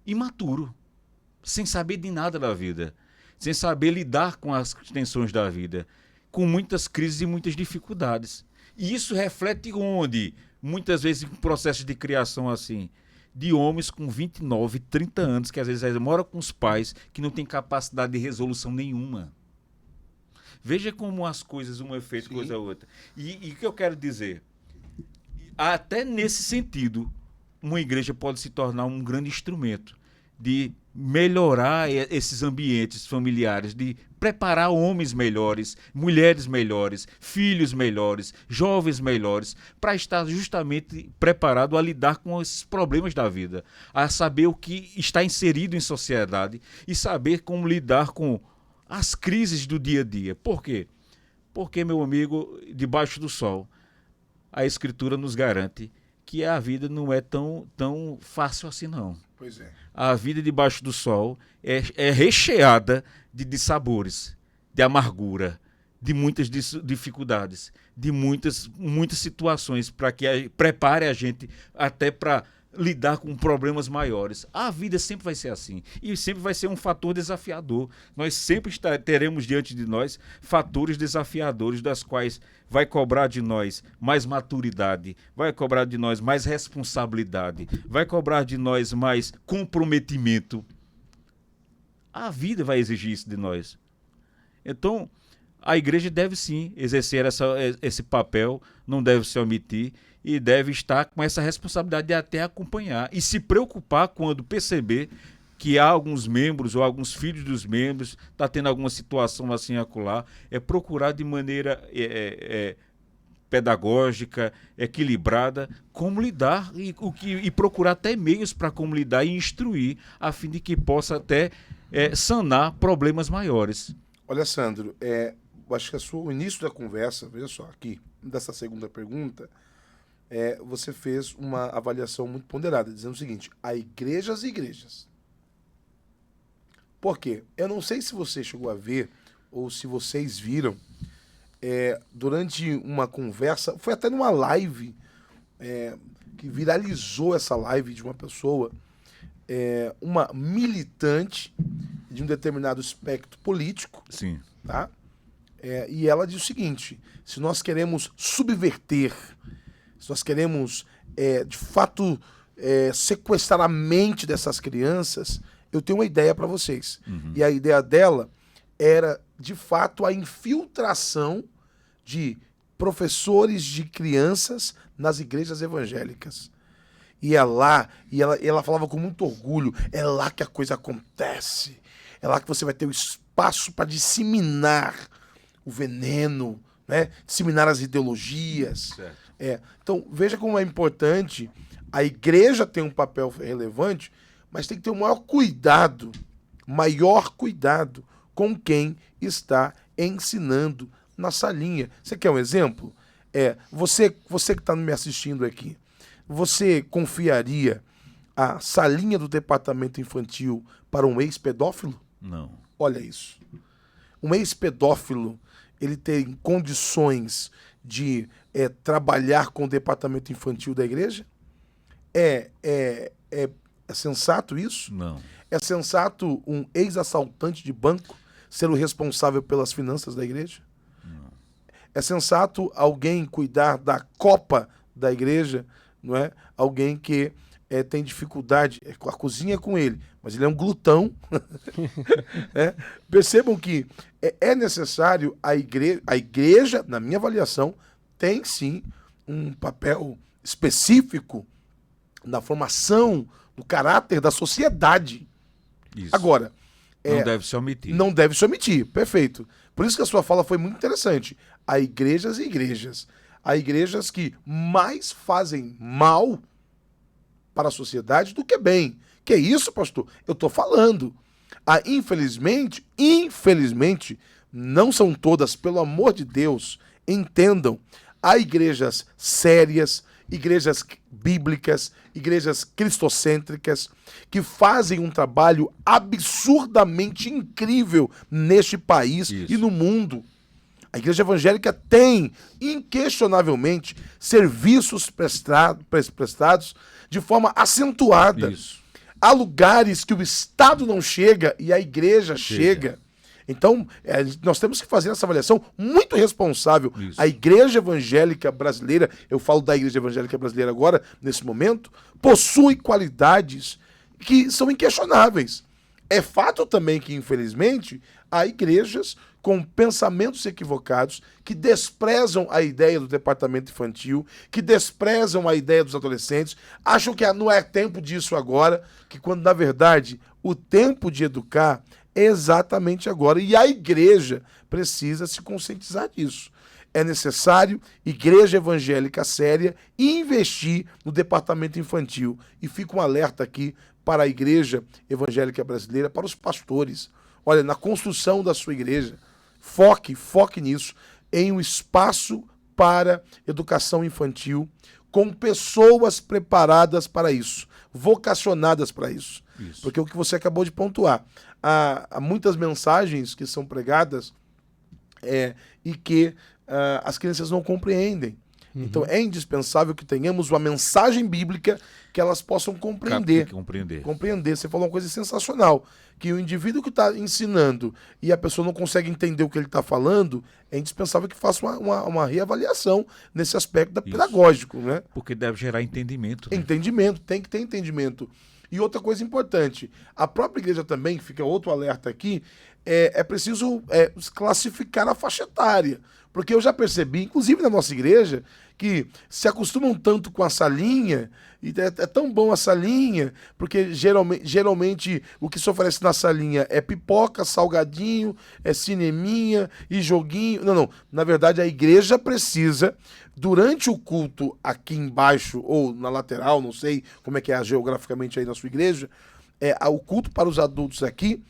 Imaturo. Sem saber de nada da vida. Sem saber lidar com as tensões da vida. Com muitas crises e muitas dificuldades. E isso reflete onde? Muitas vezes em processos de criação assim, de homens com 29, 30 anos, que às vezes moram com os pais, que não têm capacidade de resolução nenhuma. Veja como as coisas, um efeito, coisa outra. E o que eu quero dizer? Até nesse sentido, uma igreja pode se tornar um grande instrumento de melhorar esses ambientes familiares, de preparar homens melhores, mulheres melhores, filhos melhores, jovens melhores, para estar justamente preparado a lidar com esses problemas da vida, a saber o que está inserido em sociedade e saber como lidar com as crises do dia a dia. Por quê? Porque, meu amigo, debaixo do sol, a Escritura nos garante que a vida não é tão fácil assim, não. Pois é. A vida debaixo do sol é recheada de dissabores, de amargura, de muitas dificuldades, de muitas situações para que prepare a gente até para lidar com problemas maiores. A vida sempre vai ser assim e sempre vai ser um fator desafiador. Nós sempre teremos diante de nós fatores desafiadores, das quais vai cobrar de nós mais maturidade, vai cobrar de nós mais responsabilidade, vai cobrar de nós mais comprometimento. A vida vai exigir isso de nós. Então, a igreja deve sim exercer esse papel, não deve se omitir e deve estar com essa responsabilidade de até acompanhar e se preocupar quando perceber que há alguns membros ou alguns filhos dos membros está tendo alguma situação assim acolá, procurar de maneira pedagógica, equilibrada, como lidar e procurar até meios para como lidar e instruir, a fim de que possa até sanar problemas maiores. Olha, Sandro, eu acho que o início da conversa, veja só, aqui, dessa segunda pergunta, você fez uma avaliação muito ponderada, dizendo o seguinte: há igrejas e igrejas. Por quê? Eu não sei se você chegou a ver, ou se vocês viram, durante uma conversa, foi até numa live, que viralizou essa live de uma pessoa, uma militante de um determinado espectro político. Sim. Tá? E ela diz o seguinte: se nós queremos subverter, se nós queremos, de fato, sequestrar a mente dessas crianças, eu tenho uma ideia para vocês. Uhum. E a ideia dela era, de fato, a infiltração de professores de crianças nas igrejas evangélicas. E é lá, e ela falava com muito orgulho, é lá que a coisa acontece. É lá que você vai ter o espaço para disseminar o veneno, né? Disseminar as ideologias. Então, veja como é importante. A igreja tem um papel relevante, mas tem que ter o maior cuidado com quem está ensinando na salinha. Você quer um exemplo? Você que está me assistindo aqui, você confiaria a salinha do departamento infantil para um ex-pedófilo? Não. Olha isso. Um ex-pedófilo, ele tem condições de trabalhar com o departamento infantil da igreja? É sensato isso? Não. É sensato um ex-assaltante de banco ser o responsável pelas finanças da igreja? Não. É sensato alguém cuidar da copa da igreja, não é? Alguém que tem dificuldade, a cozinha é com ele, mas ele é um glutão. Percebam que é necessário a igreja, na minha avaliação, tem sim um papel específico na formação do caráter da sociedade. Isso. Agora, não deve se omitir. Não deve se omitir, perfeito. Por isso que a sua fala foi muito interessante. Há igrejas e igrejas. Há igrejas que mais fazem mal para a sociedade do que bem. Que é isso, pastor? Eu estou falando. Infelizmente, não são todas, pelo amor de Deus, entendam. Há igrejas sérias, igrejas bíblicas, igrejas cristocêntricas, que fazem um trabalho absurdamente incrível neste país e no mundo. A igreja evangélica tem, inquestionavelmente, serviços prestados de forma acentuada. Isso. Há lugares que o Estado não chega e a igreja chega. Então, nós temos que fazer essa avaliação muito responsável. Isso. A igreja evangélica brasileira, eu falo da igreja evangélica brasileira agora, nesse momento, possui qualidades que são inquestionáveis. É fato também que, infelizmente, há igrejas com pensamentos equivocados, que desprezam a ideia do departamento infantil, que desprezam a ideia dos adolescentes, acham que não é tempo disso agora, que quando, na verdade, o tempo de educar é exatamente agora. E a igreja precisa se conscientizar disso. É necessário, igreja evangélica séria, investir no departamento infantil. E fica um alerta aqui para a igreja evangélica brasileira, para os pastores. Olha, na construção da sua igreja, foque nisso, em um espaço para educação infantil, com pessoas preparadas para isso, vocacionadas para isso. Porque o que você acabou de pontuar, há muitas mensagens que são pregadas e que as crianças não compreendem. Então é indispensável que tenhamos uma mensagem bíblica que elas possam compreender. Compreender. Você falou uma coisa sensacional, que o indivíduo que está ensinando e a pessoa não consegue entender o que ele está falando, é indispensável que faça uma reavaliação nesse aspecto pedagógico, né? Porque deve gerar entendimento. Né? Entendimento, tem que ter entendimento. E outra coisa importante, a própria igreja também, fica outro alerta aqui, é preciso classificar a faixa etária. Porque eu já percebi, inclusive na nossa igreja, que se acostumam tanto com a salinha, e é tão bom a salinha, porque geralmente o que se oferece na salinha é pipoca, salgadinho, é cineminha e joguinho. Não. Na verdade, a igreja precisa, durante o culto aqui embaixo, ou na lateral, não sei como é que é geograficamente aí na sua igreja, o culto para os adultos aqui,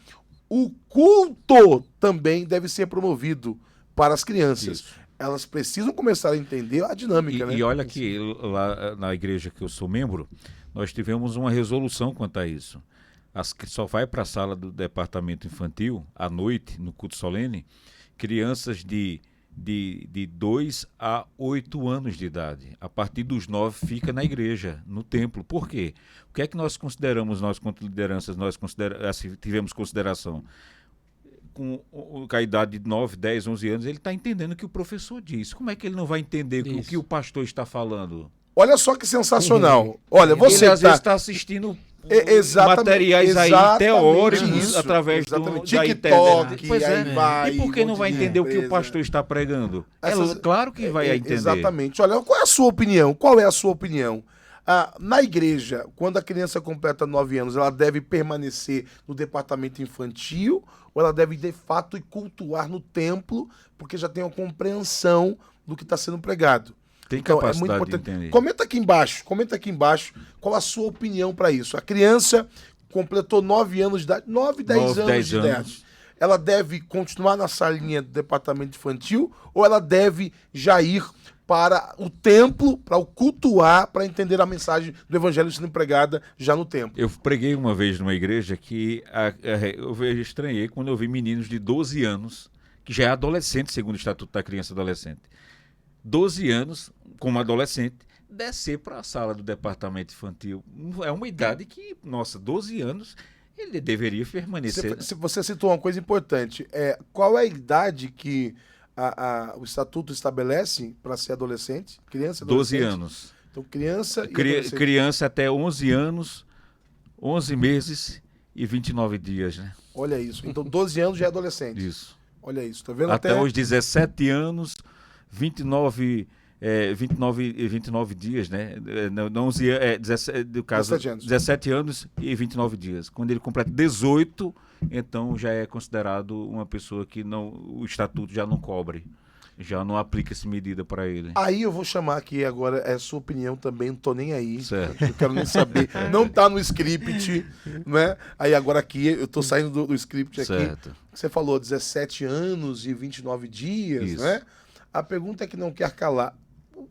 o culto também deve ser promovido para as crianças. Isso. Elas precisam começar a entender a dinâmica, né? E olha que lá na igreja que eu sou membro, nós tivemos uma resolução quanto a isso. Só vai para a sala do departamento infantil, à noite, no culto solene, crianças de 2 a 8 anos de idade. A partir dos 9 fica na igreja, no templo. Por quê? O que é que nós consideramos, nós quanto lideranças, tivemos consideração? Com a idade de 9, 10, 11 anos, ele está entendendo o que o professor diz. Como é que ele não vai entender o que o pastor está falando? Olha só que sensacional. Olha, você ele às vezes está assistindo materiais aí teóricos através do TikTok, e por que não vai entender o que o pastor está pregando? Claro que vai entender. Exatamente. Olha, qual é a sua opinião? Na igreja, quando a criança completa 9 anos, ela deve permanecer no departamento infantil ou ela deve, de fato, ir cultuar no templo, porque já tem uma compreensão do que está sendo pregado? Tem Então, capacidade de entender. Comenta aqui embaixo qual a sua opinião para isso. A criança completou 9 anos de idade, 9, 10 anos de idade. Ela deve continuar na salinha do departamento infantil ou ela deve já ir para o templo, para o cultuar, para entender a mensagem do evangelho sendo pregada já no templo? Eu preguei uma vez numa igreja que eu estranhei quando eu vi meninos de 12 anos, que já é adolescente, segundo o Estatuto da Criança e Adolescente. 12 anos, como adolescente, descer para a sala do departamento infantil. É uma idade que, nossa, 12 anos, ele deveria permanecer. Você citou uma coisa importante. Qual é a idade que o Estatuto estabelece para ser adolescente? Criança e adolescente? 12 anos. Então, criança e adolescente. Criança até 11 anos, 11 meses e 29 dias, né? Olha isso. Então, 12 anos já é adolescente. Isso. Olha isso. Tá vendo? Até os 17 anos, 29 dias, né? Não, 11, do caso, 17 anos. 17 anos e 29 dias. Quando ele completa 18, então já é considerado uma pessoa que o estatuto já não cobre, já não aplica essa medida para ele. Aí eu vou chamar aqui agora, é sua opinião também, não tô nem aí. Certo. Eu quero nem saber. Não tá no script, né? Aí agora aqui, eu tô saindo do script aqui. Certo. Você falou 17 anos e 29 dias, Isso. né? A pergunta é que não quer calar.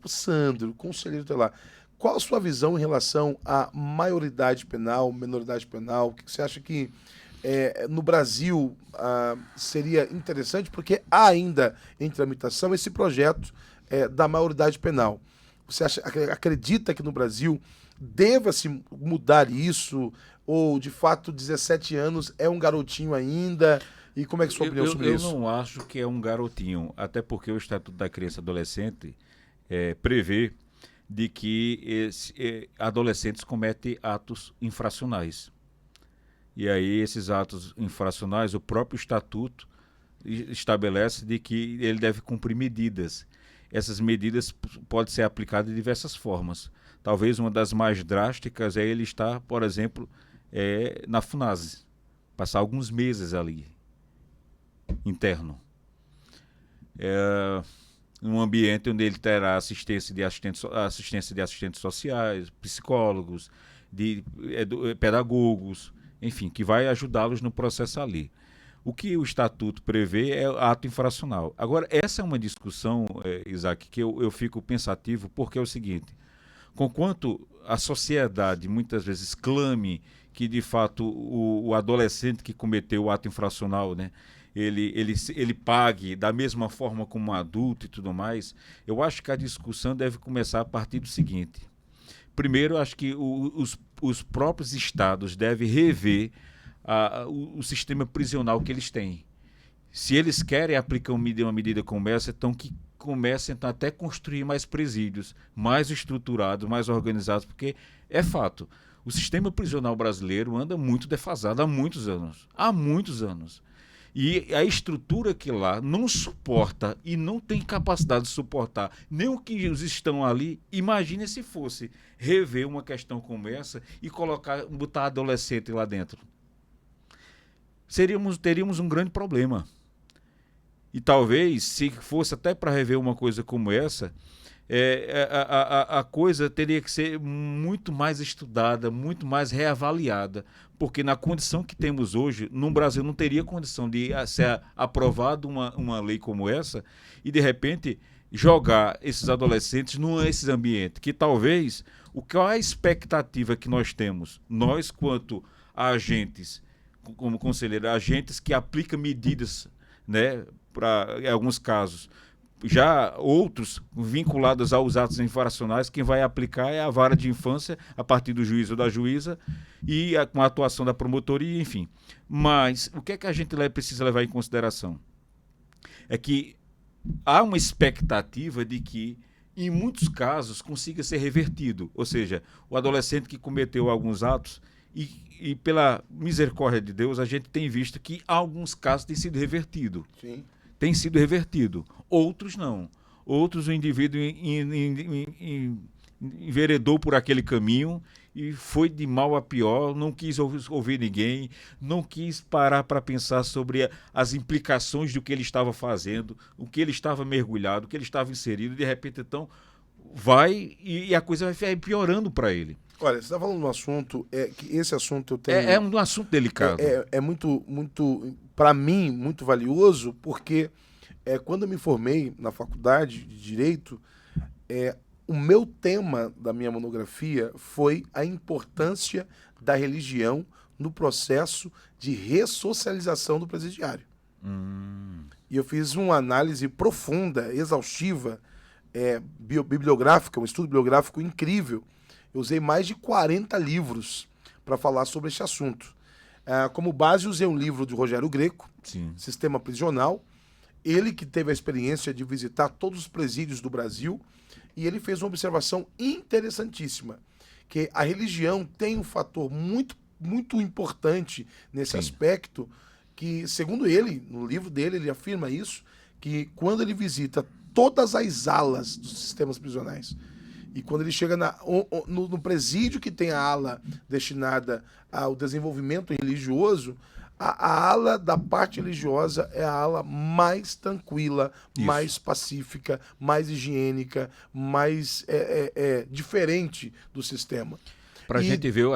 O Sandro, conselheiro tutelar, qual a sua visão em relação à maioridade penal, menoridade penal? O que você acha que no Brasil seria interessante? Porque há ainda em tramitação esse projeto da maioridade penal. Você acredita que no Brasil deva-se mudar isso? Ou, de fato, 17 anos é um garotinho ainda? E como é que é a sua opinião sobre isso? Eu não acho que é um garotinho, até porque o Estatuto da Criança e Adolescente prevê de que adolescentes cometem atos infracionais. E aí esses atos infracionais, o próprio Estatuto estabelece de que ele deve cumprir medidas. Essas medidas podem ser aplicadas de diversas formas. Talvez uma das mais drásticas é ele estar, por exemplo, na FUNASE, passar alguns meses ali, interno. Num ambiente onde ele terá assistência de assistentes sociais, psicólogos, pedagogos, enfim, que vai ajudá-los no processo ali. O que o Estatuto prevê é ato infracional. Agora, essa é uma discussão, Isaac, que eu fico pensativo, porque é o seguinte: conquanto a sociedade muitas vezes clame que, de fato, o adolescente que cometeu o ato infracional, né, ele pague da mesma forma como um adulto e tudo mais, eu acho que a discussão deve começar a partir do seguinte. Primeiro, acho que os próprios estados devem rever o sistema prisional que eles têm. Se eles querem aplicar uma medida como essa, então que comecem até a construir mais presídios, mais estruturados, mais organizados, porque é fato, o sistema prisional brasileiro anda muito defasado há muitos anos. Há muitos anos. E a estrutura que lá não suporta e não tem capacidade de suportar nem o que os estão ali. Imagine se fosse rever uma questão como essa e botar adolescente lá dentro. Teríamos um grande problema. E talvez, se fosse até para rever uma coisa como essa, a coisa teria que ser muito mais estudada, muito mais reavaliada, porque na condição que temos hoje, no Brasil não teria condição de ser aprovada uma lei como essa e, de repente, jogar esses adolescentes nesse ambiente, que talvez, qual é a expectativa que nós temos? Nós, quanto agentes, como conselheiro, agentes que aplicam medidas, né, em alguns casos, já outros vinculados aos atos infracionais, quem vai aplicar é a vara de infância, a partir do juiz ou da juíza, e com a atuação da promotoria, enfim. Mas o que é que a gente precisa levar em consideração? É que há uma expectativa de que, em muitos casos, consiga ser revertido. Ou seja, o adolescente que cometeu alguns atos, e pela misericórdia de Deus, a gente tem visto que alguns casos têm sido revertidos. Sim. Tem sido revertido. Outros não. Outros o indivíduo enveredou por aquele caminho e foi de mal a pior, não quis ouvir ninguém, não quis parar para pensar sobre as implicações do que ele estava fazendo, o que ele estava mergulhado, o que ele estava inserido, de repente então vai e a coisa vai piorando para ele. Olha, você está falando de um assunto, que esse assunto eu tenho... É um assunto delicado. É muito, para mim, muito valioso, porque quando eu me formei na faculdade de Direito, o meu tema da minha monografia foi a importância da religião no processo de ressocialização do presidiário. E eu fiz uma análise profunda, exaustiva, bibliográfica, um estudo bibliográfico incrível. Eu usei mais de 40 livros para falar sobre esse assunto. Como base, usei um livro de Rogério Greco, Sim. Sistema Prisional. Ele que teve a experiência de visitar todos os presídios do Brasil, e ele fez uma observação interessantíssima, que a religião tem um fator muito, muito importante nesse Sim. aspecto, que, segundo ele, no livro dele, ele afirma isso, que quando ele visita todas as alas dos sistemas prisionais, e quando ele chega no presídio que tem a ala destinada ao desenvolvimento religioso, a ala da parte religiosa é a ala mais tranquila, Isso. mais pacífica, mais higiênica, mais diferente do sistema. Para a gente ver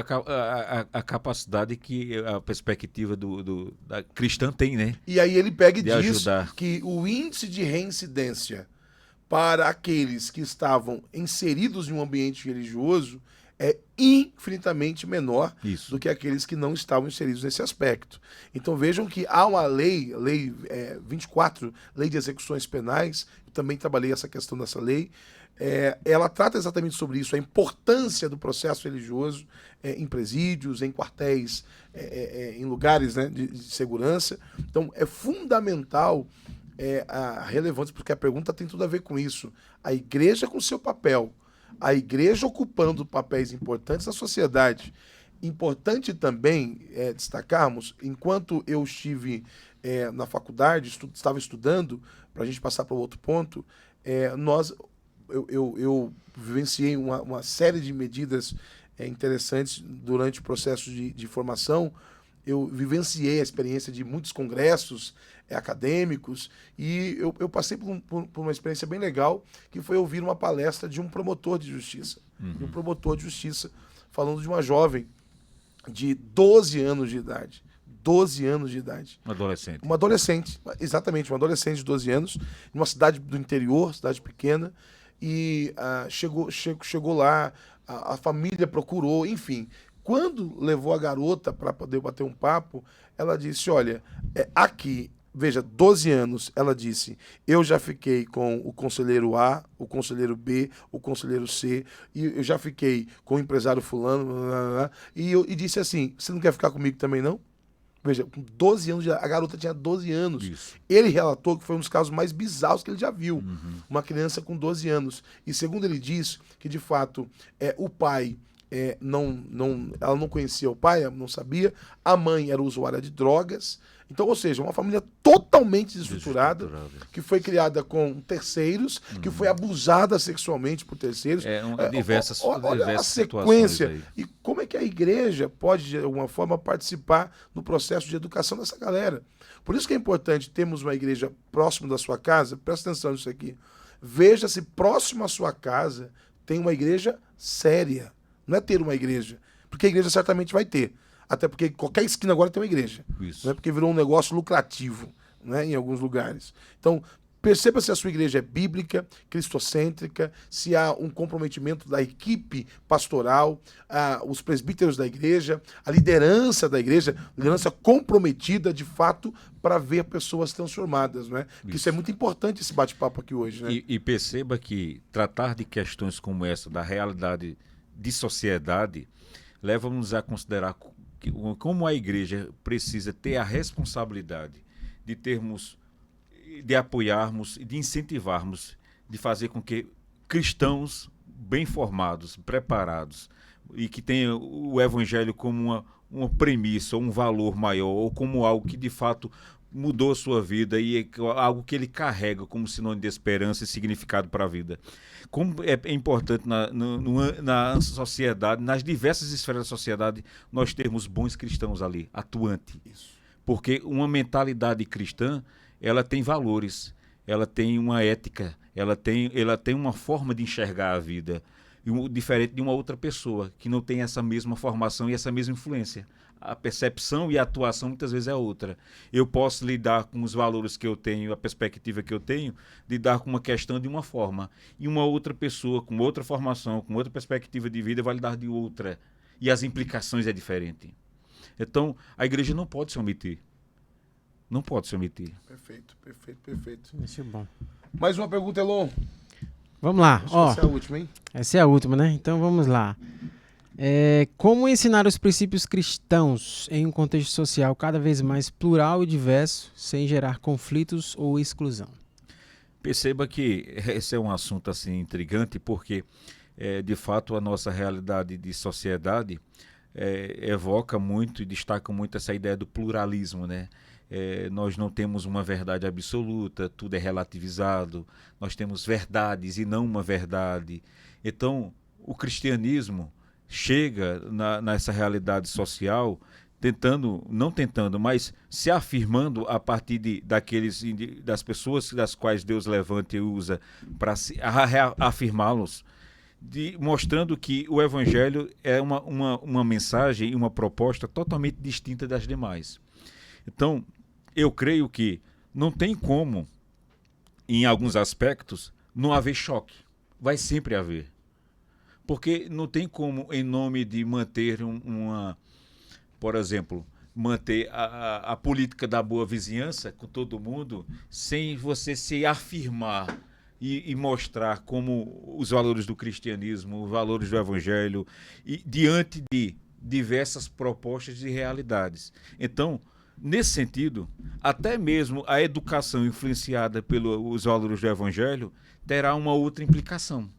a capacidade que a perspectiva da cristã tem, né? E aí ele pega e De diz ajudar. que o índice de reincidência para aqueles que estavam inseridos em um ambiente religioso é infinitamente menor Isso. do que aqueles que não estavam inseridos nesse aspecto. Então vejam que há uma lei 24, Lei de Execuções Penais, eu também trabalhei essa questão dessa lei, ela trata exatamente sobre isso, a importância do processo religioso em presídios, em quartéis, em lugares, né, de segurança. Então é fundamental a relevância, porque a pergunta tem tudo a ver com isso. A igreja com seu papel, a igreja ocupando papéis importantes na sociedade. Importante também destacarmos, enquanto eu estive na faculdade, estava estudando, para a gente passar para o outro ponto, eu vivenciei uma série de medidas interessantes durante o processo de formação. Eu vivenciei a experiência de muitos congressos acadêmicos e eu passei por uma experiência bem legal, que foi ouvir uma palestra de um promotor de justiça. Um promotor de justiça falando de uma jovem de 12 anos de idade. 12 anos de idade. Um adolescente. Uma adolescente, exatamente, uma adolescente de 12 anos, em uma cidade do interior, cidade pequena, e chegou lá, a família procurou, enfim. Quando levou a garota para poder bater um papo, ela disse, olha, aqui, veja, 12 anos, ela disse, eu já fiquei com o conselheiro A, o conselheiro B, o conselheiro C, e eu já fiquei com o empresário fulano, e disse assim, você não quer ficar comigo também não? Veja, com 12 anos, a garota tinha 12 anos. Isso. Ele relatou que foi um dos casos mais bizarros que ele já viu. Uma criança com 12 anos. E segundo ele diz, que de fato o pai... ela não conhecia o pai, não sabia. A mãe era usuária de drogas. Então, ou seja, uma família totalmente desestruturada, que foi criada com terceiros, que foi abusada sexualmente por terceiros. Diversas olha a situações sequência. aí. E como é que a igreja pode, de alguma forma, participar no processo de educação dessa galera? Por isso que é importante termos uma igreja próxima da sua casa. Presta atenção nisso aqui. Veja se próximo à sua casa tem uma igreja séria. Não é ter uma igreja, porque a igreja certamente vai ter. Até porque qualquer esquina agora tem uma igreja. Isso. Não é porque virou um negócio lucrativo, né, em alguns lugares. Então, perceba se a sua igreja é bíblica, cristocêntrica, se há um comprometimento da equipe pastoral, os presbíteros da igreja, a liderança da igreja, liderança comprometida, de fato, para ver pessoas transformadas. Né? Isso é muito importante, esse bate-papo aqui hoje. Né? E perceba que tratar de questões como essa, da realidade de sociedade, leva-nos a considerar como a igreja precisa ter a responsabilidade de apoiarmos e de incentivarmos, de fazer com que cristãos bem formados, preparados e que tenham o evangelho como uma premissa, um valor maior, ou como algo que de fato mudou a sua vida e é algo que ele carrega como sinônimo de esperança e significado para a vida. Como é importante na sociedade, nas diversas esferas da sociedade, nós termos bons cristãos ali, atuantes. Porque uma mentalidade cristã, ela tem valores, ela tem uma ética, ela tem uma forma de enxergar a vida, diferente de uma outra pessoa que não tem essa mesma formação e essa mesma influência. A percepção e a atuação muitas vezes é outra. Eu posso lidar com os valores que eu tenho, a perspectiva que eu tenho, lidar com uma questão de uma forma. E uma outra pessoa, com outra formação, com outra perspectiva de vida, vai lidar de outra. E as implicações é diferente. Então, a igreja não pode se omitir. Não pode se omitir. Perfeito. Isso é bom. Mais uma pergunta, Elon. Vamos lá. Ó, Essa é a última, hein? essa é a última, né? Então vamos lá. Como ensinar os princípios cristãos em um contexto social cada vez mais plural e diverso, sem gerar conflitos ou exclusão? Perceba que esse é um assunto assim intrigante, porque de fato a nossa realidade de sociedade evoca muito e destaca muito essa ideia do pluralismo, né? Nós não temos uma verdade absoluta, tudo é relativizado, nós temos verdades e não uma verdade. Então, o cristianismo chega nessa realidade social mas se afirmando a partir das pessoas das quais Deus levanta e usa para afirmá-los, mostrando que o Evangelho é uma mensagem e uma proposta totalmente distinta das demais. Então, eu creio que não tem como, em alguns aspectos, não haver choque. Vai sempre haver. Porque não tem como, em nome de manter por exemplo, manter a política da boa vizinhança com todo mundo, sem você se afirmar e mostrar como os valores do cristianismo, os valores do evangelho, e diante de diversas propostas e realidades. Então, nesse sentido, até mesmo a educação influenciada pelos valores do evangelho terá uma outra implicação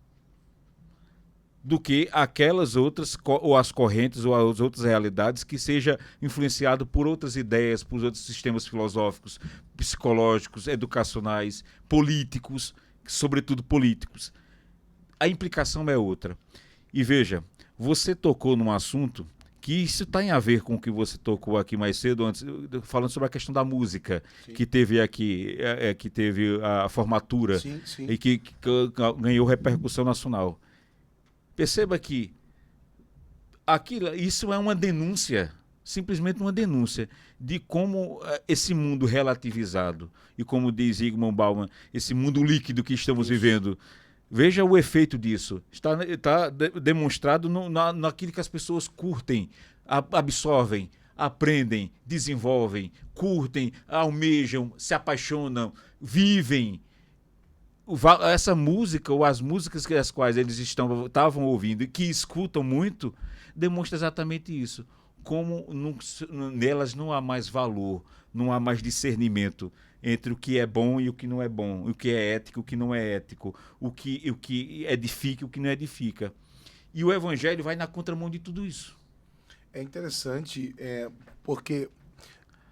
do que aquelas outras, ou as correntes, ou as outras realidades que seja influenciado por outras ideias, por outros sistemas filosóficos, psicológicos, educacionais, políticos, sobretudo políticos. A implicação é outra. E veja, você tocou num assunto que isso tem a ver com o que você tocou aqui mais cedo, antes, falando sobre a questão da música, sim, que teve aqui, que teve a formatura, sim. E que ganhou repercussão nacional. Perceba que isso é uma denúncia, simplesmente uma denúncia, de como esse mundo relativizado, e como diz Zygmunt Bauman, esse mundo líquido que estamos vivendo, veja o efeito disso. Está demonstrado naquilo que as pessoas curtem, absorvem, aprendem, desenvolvem, curtem, almejam, se apaixonam, vivem. Essa música, ou as músicas as quais eles estavam ouvindo e que escutam muito, demonstra exatamente isso. Como nelas não há mais valor, não há mais discernimento entre o que é bom e o que não é bom, o que é ético e o que não é ético, o que edifica e o que não edifica. E o Evangelho vai na contramão de tudo isso. É interessante, porque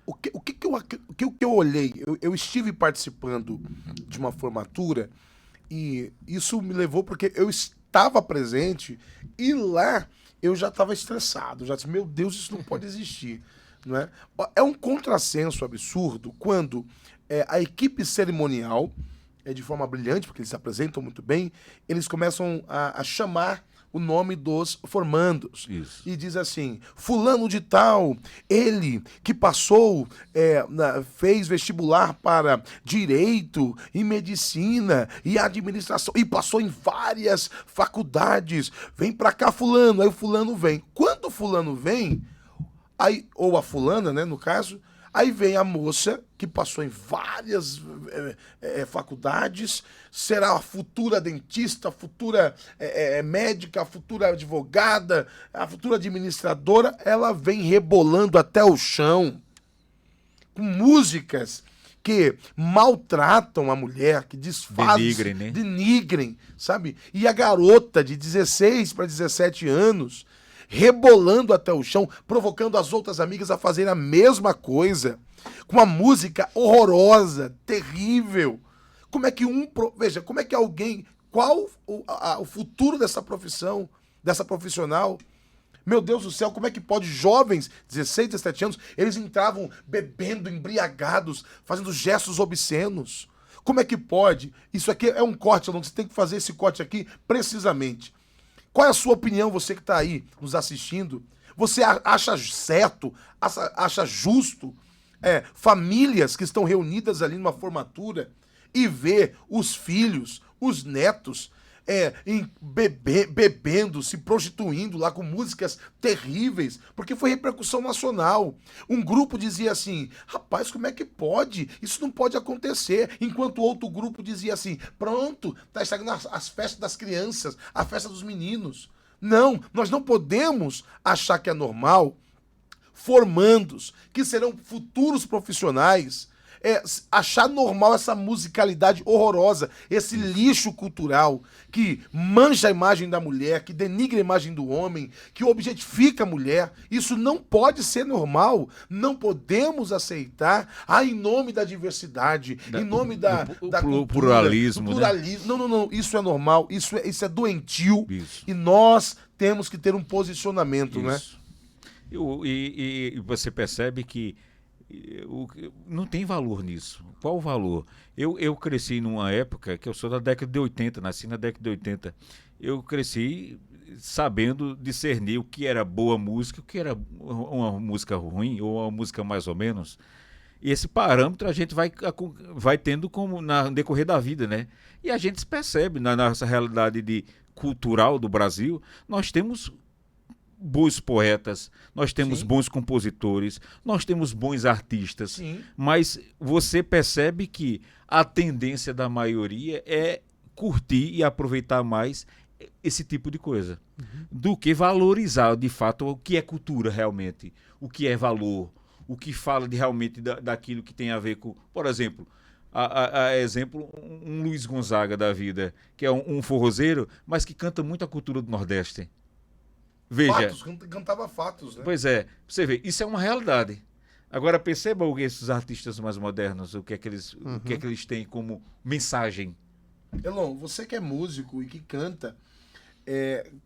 o que eu olhei, eu estive participando de uma formatura e isso me levou porque eu estava presente e lá eu já estava estressado, já disse, meu Deus, isso não pode existir. Não é? É um contrassenso absurdo quando a equipe cerimonial, de forma brilhante, porque eles se apresentam muito bem, eles começam a chamar o nome dos formandos. Isso. E diz assim, fulano de tal, ele que passou, fez vestibular para direito e medicina e administração, e passou em várias faculdades, vem pra cá fulano, aí o fulano vem. Quando o fulano vem, aí, ou a fulana, né, no caso, aí vem a moça que passou em várias faculdades, será a futura dentista, a futura médica, a futura advogada, a futura administradora, ela vem rebolando até o chão, com músicas que maltratam a mulher, que desfazem, denigrem, sabe? E a garota de 16 para 17 anos, rebolando até o chão, provocando as outras amigas a fazerem a mesma coisa. com uma música horrorosa, terrível. Como é que veja, como é que alguém, qual o futuro dessa profissão, dessa profissional? Meu Deus do céu, como é que pode jovens, 16, 17 anos, eles entravam bebendo, embriagados, fazendo gestos obscenos? Como é que pode? Isso aqui é um corte, você tem que fazer esse corte aqui precisamente. Qual é a sua opinião, você que está aí nos assistindo? Você acha certo, acha justo famílias que estão reunidas ali numa formatura e ver os filhos, os netos, bebendo, se prostituindo lá com músicas terríveis, porque foi repercussão nacional. Um grupo dizia assim, rapaz, como é que pode? Isso não pode acontecer. Enquanto outro grupo dizia assim, pronto, está estragando as festas das crianças, a festa dos meninos. Não, nós não podemos achar que é normal formandos, que serão futuros profissionais, achar normal essa musicalidade horrorosa, esse lixo cultural que mancha a imagem da mulher, que denigra a imagem do homem, que objetifica a mulher. Isso não pode ser normal. Não podemos aceitar, em nome da diversidade, em nome da cultura, pluralismo. Pluralismo. Né? Não. Isso é normal, isso é doentio. Isso. E nós temos que ter um posicionamento, né? E você percebe que não tem valor nisso. Qual o valor? Eu cresci numa época que eu sou da década de 80, nasci na década de 80. Eu cresci sabendo discernir o que era boa música, o que era uma música ruim ou uma música mais ou menos. E esse parâmetro a gente vai tendo como no decorrer da vida, né? E a gente percebe na nossa realidade cultural do Brasil, nós temos bons poetas, nós temos bons compositores, nós temos bons artistas. Sim. Mas você percebe que a tendência da maioria é curtir e aproveitar mais esse tipo de coisa, do que valorizar de fato o que é cultura realmente, o que é valor, o que fala realmente daquilo que tem a ver com, por exemplo, exemplo, um Luiz Gonzaga da vida, que é um forrozeiro, mas que canta muito a cultura do Nordeste. Veja. Fatos, cantava fatos, né? Pois é, você vê, isso é uma realidade. Agora perceba esses artistas mais modernos, o que é que eles têm como mensagem. Elon, você que é músico e que canta,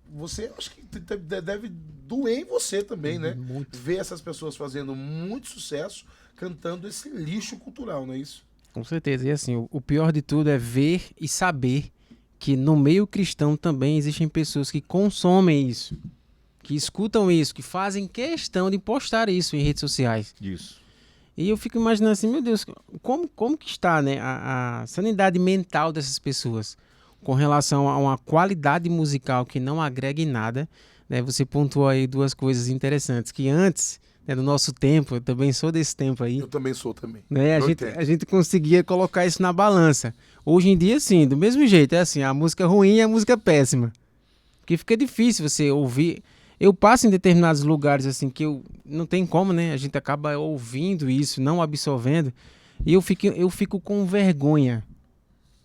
você acho que deve doer em você também, né? Muito. Ver essas pessoas fazendo muito sucesso, cantando esse lixo cultural, não é isso? Com certeza. E assim, o pior de tudo é ver e saber que no meio cristão também existem pessoas que consomem isso, que escutam isso, que fazem questão de postar isso em redes sociais. Isso. E eu fico imaginando assim, meu Deus, como que está, né, a sanidade mental dessas pessoas com relação a uma qualidade musical que não agrega em nada, né? Você pontuou aí duas coisas interessantes, que antes, né, no nosso tempo, eu também sou desse tempo aí. Eu também sou também. Né, a gente conseguia colocar isso na balança. Hoje em dia, sim, do mesmo jeito, é assim, a música ruim e a música péssima. Porque fica difícil você ouvir. Eu passo em determinados lugares assim que não tem como, né? A gente acaba ouvindo isso, não absorvendo. E eu fico com vergonha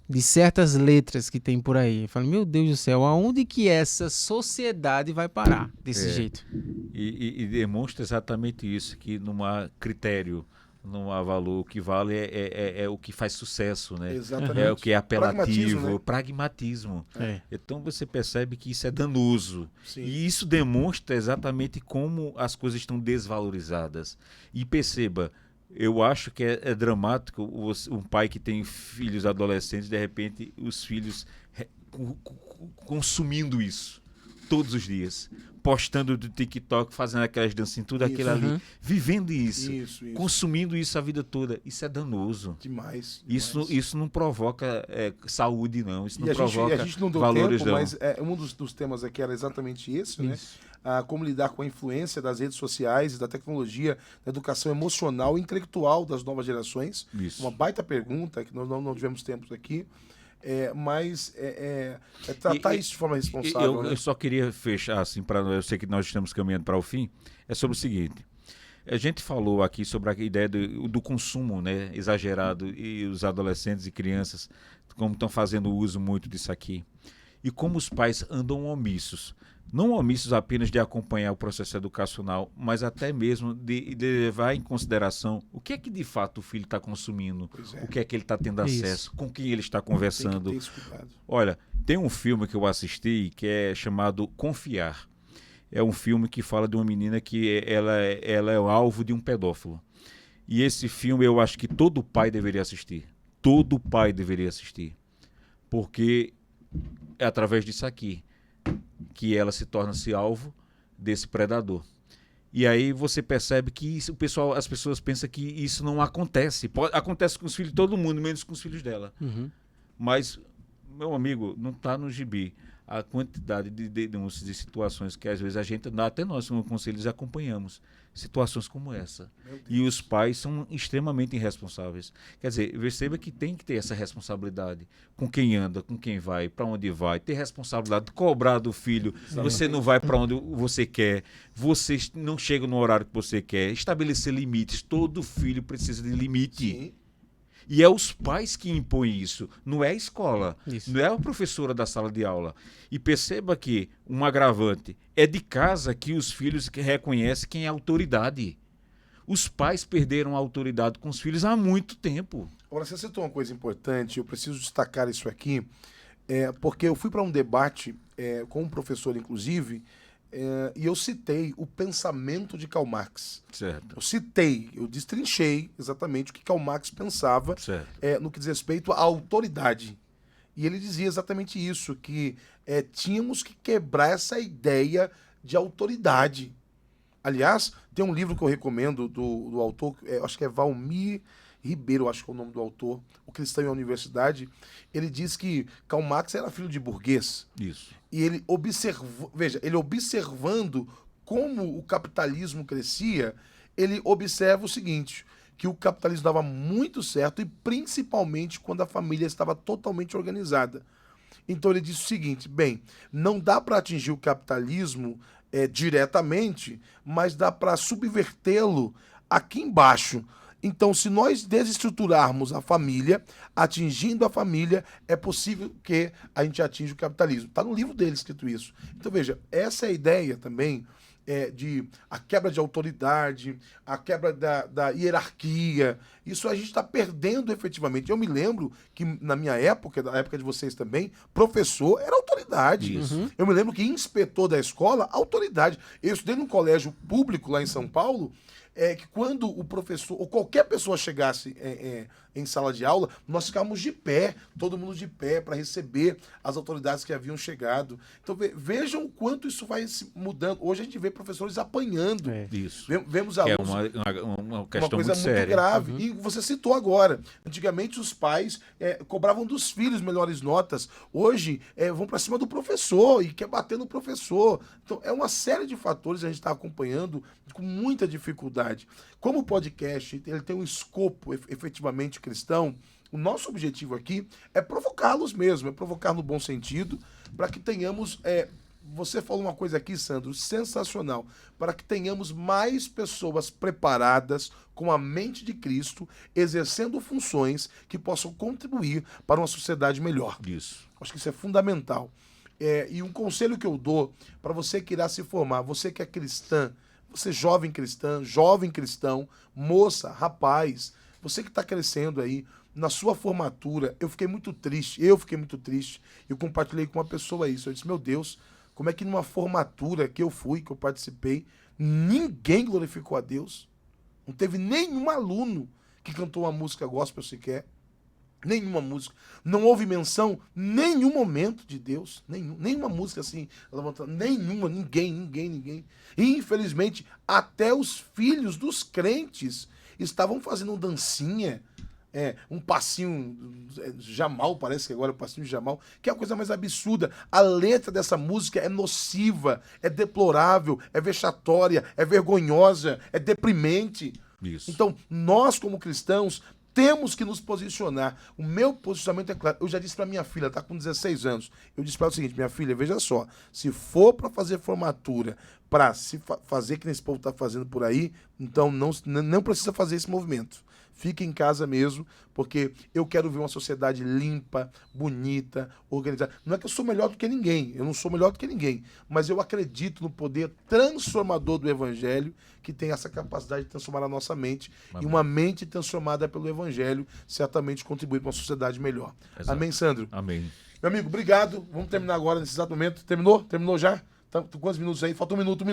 de certas letras que tem por aí. Eu falo, meu Deus do céu, aonde que essa sociedade vai parar desse jeito? E demonstra exatamente isso, que não há critério, não há valor. O que vale é o que faz sucesso, né? Exatamente. É o que é apelativo, Pragmatismo, né? pragmatismo. É. Então você percebe que isso é danoso. Sim. E isso demonstra exatamente como as coisas estão desvalorizadas. E perceba, eu acho que é dramático um pai que tem filhos adolescentes, de repente os filhos consumindo isso todos os dias, postando do TikTok, fazendo aquelas dancinhas, tudo aquilo ali, vivendo isso, consumindo isso a vida toda. Isso é danoso. Demais. Isso não provoca saúde, não. Isso não a provoca gente não deu valores, tempo, não. mas um dos temas aqui era exatamente esse, né? Como lidar com a influência das redes sociais e da tecnologia, da educação emocional e intelectual das novas gerações. Isso. Uma baita pergunta, que nós não tivemos tempo aqui. Mas tratar isso de forma responsável. Eu só queria fechar, assim, eu sei que nós estamos caminhando para o fim, é sobre o seguinte. A gente falou aqui sobre a ideia do consumo, né, exagerado, e os adolescentes e crianças como estão fazendo uso muito disso aqui. e como os pais andam omissos. Não omissos apenas de acompanhar o processo educacional, mas até mesmo de levar em consideração o que é que de fato o filho está consumindo, o que é que ele está tendo acesso, com quem ele está conversando. Tem que ter esse cuidado. Olha, tem um filme que eu assisti que é chamado Confiar. É um filme que fala de uma menina que ela é o alvo de um pedófilo. E esse filme eu acho que todo pai deveria assistir. Todo pai deveria assistir. Porque é através disso aqui que ela se torna-se alvo desse predador. E aí você percebe que isso, as pessoas pensam que isso não acontece. Acontece com os filhos de todo mundo, menos com os filhos dela. Mas, meu amigo, não está no gibi a quantidade de denúncias de situações que às vezes a gente, até nós como conselhos, acompanhamos situações como essa. E os pais são extremamente irresponsáveis. Quer dizer, perceba que tem que ter essa responsabilidade com quem anda, com quem vai, para onde vai, ter responsabilidade de cobrar do filho. Você não vai para onde você quer, você não chega no horário que você quer, estabelecer limites. Todo filho precisa de limite. Sim. E é os pais que impõem isso, não é a escola, Isso. não é a professora da sala de aula. E perceba que um agravante é de casa que os filhos reconhecem quem é a autoridade. Os pais perderam a autoridade com os filhos há muito tempo. Agora, você citou uma coisa importante, eu preciso destacar isso aqui, porque eu fui para um debate com um professor, inclusive, e eu citei o pensamento de Karl Marx. Certo. Eu destrinchei exatamente o que Karl Marx pensava Certo. no que diz respeito à autoridade. E ele dizia exatamente isso, que tínhamos que quebrar essa ideia de autoridade. Aliás, tem um livro que eu recomendo do autor, acho que é Valmir Ribeiro, acho que é o nome do autor, O Cristão e a Universidade. Ele diz que Karl Marx era filho de burguês. Isso. E ele observando como o capitalismo crescia, ele observa o seguinte, que o capitalismo dava muito certo e principalmente quando a família estava totalmente organizada. Então ele disse o seguinte, bem, não dá para atingir o capitalismo diretamente, mas dá para subvertê-lo aqui embaixo. Então, se nós desestruturarmos a família, atingindo a família, é possível que a gente atinja o capitalismo. Está no livro dele escrito isso. Então, veja, essa é a ideia também de a quebra de autoridade, a quebra da hierarquia. Isso a gente está perdendo efetivamente. Eu me lembro que na minha época, da época de vocês também, professor era autoridade. Eu me lembro que inspetor da escola, autoridade. Eu estudei num colégio público lá em São Paulo, que quando o professor, ou qualquer pessoa chegasse em sala de aula, nós ficávamos de pé, todo mundo de pé, para receber as autoridades que haviam chegado. Então vejam o quanto isso vai se mudando. Hoje a gente vê professores apanhando. Isso. Vemos Que é alunos... uma questão coisa muito séria. grave. E você citou agora. Antigamente os pais cobravam dos filhos melhores notas. Hoje vão para cima do professor e quer bater no professor. Então é uma série de fatores que a gente está acompanhando com muita dificuldade. Como o podcast ele tem um escopo efetivamente cristão, o nosso objetivo aqui é provocá-los mesmo, é provocar no bom sentido, para que tenhamos... Você falou uma coisa aqui, Sandro, sensacional. Para que tenhamos mais pessoas preparadas com a mente de Cristo, exercendo funções que possam contribuir para uma sociedade melhor. Isso. Acho que isso é fundamental. E um conselho que eu dou para você que irá se formar, você que é cristã, você jovem cristã, jovem cristão, moça, rapaz, você que está crescendo aí, na sua formatura, eu fiquei muito triste. Eu compartilhei com uma pessoa isso. Eu disse, meu Deus, como é que numa formatura que eu participei, ninguém glorificou a Deus? Não teve nenhum aluno que cantou uma música gospel sequer. Nenhuma música. Não houve menção, nenhum momento de Deus. Nenhuma música assim, levantando. Nenhuma, ninguém. E, infelizmente, até os filhos dos crentes estavam fazendo dancinha, um passinho Jamal, parece que agora é o passinho Jamal, que é a coisa mais absurda. A letra dessa música é nociva, é deplorável, é vexatória, é vergonhosa, é deprimente. Isso. Então, nós como cristãos temos que nos posicionar. O meu posicionamento é claro. Eu já disse para minha filha, ela está com 16 anos. Eu disse para ela o seguinte, minha filha, veja só, se for para fazer formatura, para se fazer que esse povo está fazendo por aí, então não precisa fazer esse movimento. fique em casa mesmo, porque eu quero ver uma sociedade limpa, bonita, organizada. Não é que eu sou melhor do que ninguém, eu não sou melhor do que ninguém, mas eu acredito no poder transformador do Evangelho, que tem essa capacidade de transformar a nossa mente. Amém. E uma mente transformada pelo Evangelho certamente contribui para uma sociedade melhor. Exato. Amém, Sandro? Amém. Meu amigo, obrigado. Vamos terminar agora nesse exato momento. Terminou? Terminou já? Tá, quantos minutos aí? Falta um minuto.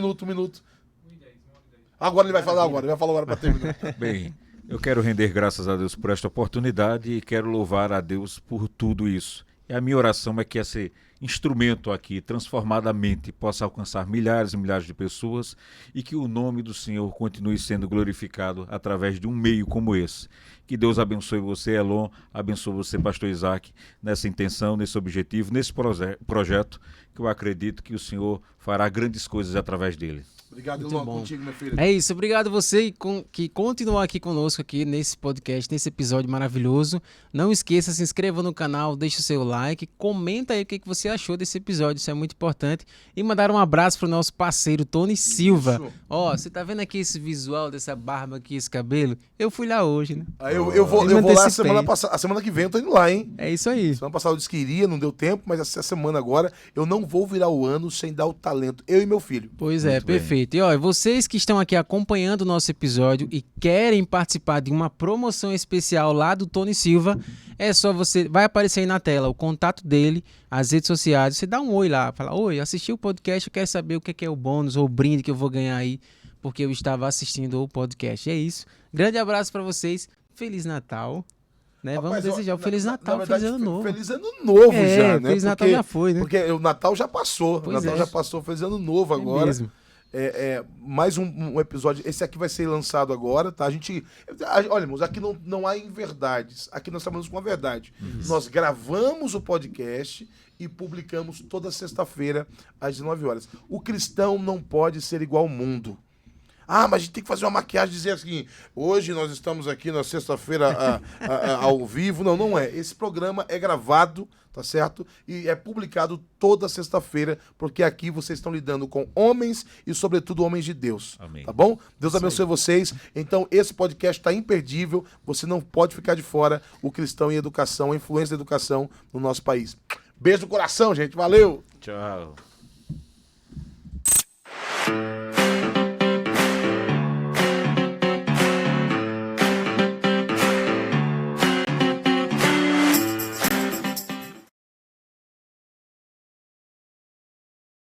Agora ele vai falar agora para terminar. Bem, eu quero render graças a Deus por esta oportunidade e quero louvar a Deus por tudo isso. E a minha oração é que esse instrumento aqui, transformadamente, possa alcançar milhares e milhares de pessoas e que o nome do Senhor continue sendo glorificado através de um meio como esse. Que Deus abençoe você, Elon, abençoe você, pastor Isaac, nessa intenção, nesse objetivo, nesse projeto, que eu acredito que o Senhor fará grandes coisas através dele. Obrigado, Elon, contigo, minha filha. É isso, obrigado você que continuou aqui conosco aqui nesse podcast, nesse episódio maravilhoso. Não esqueça, se inscreva no canal, deixa o seu like, comenta aí o que você achou desse episódio, isso é muito importante. E mandar um abraço pro nosso parceiro Tony Silva. Ó, você tá vendo aqui esse visual dessa barba aqui, esse cabelo? Eu fui lá hoje, né? Eu vou lá a semana que vem eu tô indo lá, hein? É isso aí. Semana passada eu disse que iria, não deu tempo, mas essa semana agora eu não vou virar o ano sem dar o talento, eu e meu filho. Pois é, perfeito. E ó, vocês que estão aqui acompanhando o nosso episódio e querem participar de uma promoção especial lá do Tony Silva, é só você, vai aparecer aí na tela o contato dele, as redes sociais, você dá um oi lá, fala, oi, assisti o podcast, eu quero saber o que é o bônus ou o brinde que eu vou ganhar aí, porque eu estava assistindo o podcast. É isso. Grande abraço para vocês, Feliz Natal. Né? Rapaz, vamos desejar o Feliz Natal, verdade, Feliz Ano Novo. Feliz Ano Novo já, né? Feliz Natal já foi, né? Porque o Natal já passou, já passou, Feliz Ano Novo agora. Mesmo. Mais um episódio, esse aqui vai ser lançado agora, tá? Olha, irmãos, aqui não há inverdades, aqui nós trabalhamos com a verdade. Isso. Nós gravamos o podcast e publicamos toda sexta-feira às 19 horas. O cristão não pode ser igual ao mundo. Ah, mas a gente tem que fazer uma maquiagem e dizer assim, hoje nós estamos aqui na sexta-feira ao vivo. Não é. Esse programa é gravado, tá certo? E é publicado toda sexta-feira, porque aqui vocês estão lidando com homens e, sobretudo, homens de Deus. Amém. Tá bom? Deus abençoe vocês. Então, esse podcast está imperdível. Você não pode ficar de fora. O cristão em educação, a influência da educação no nosso país. Beijo no coração, gente. Valeu! Tchau.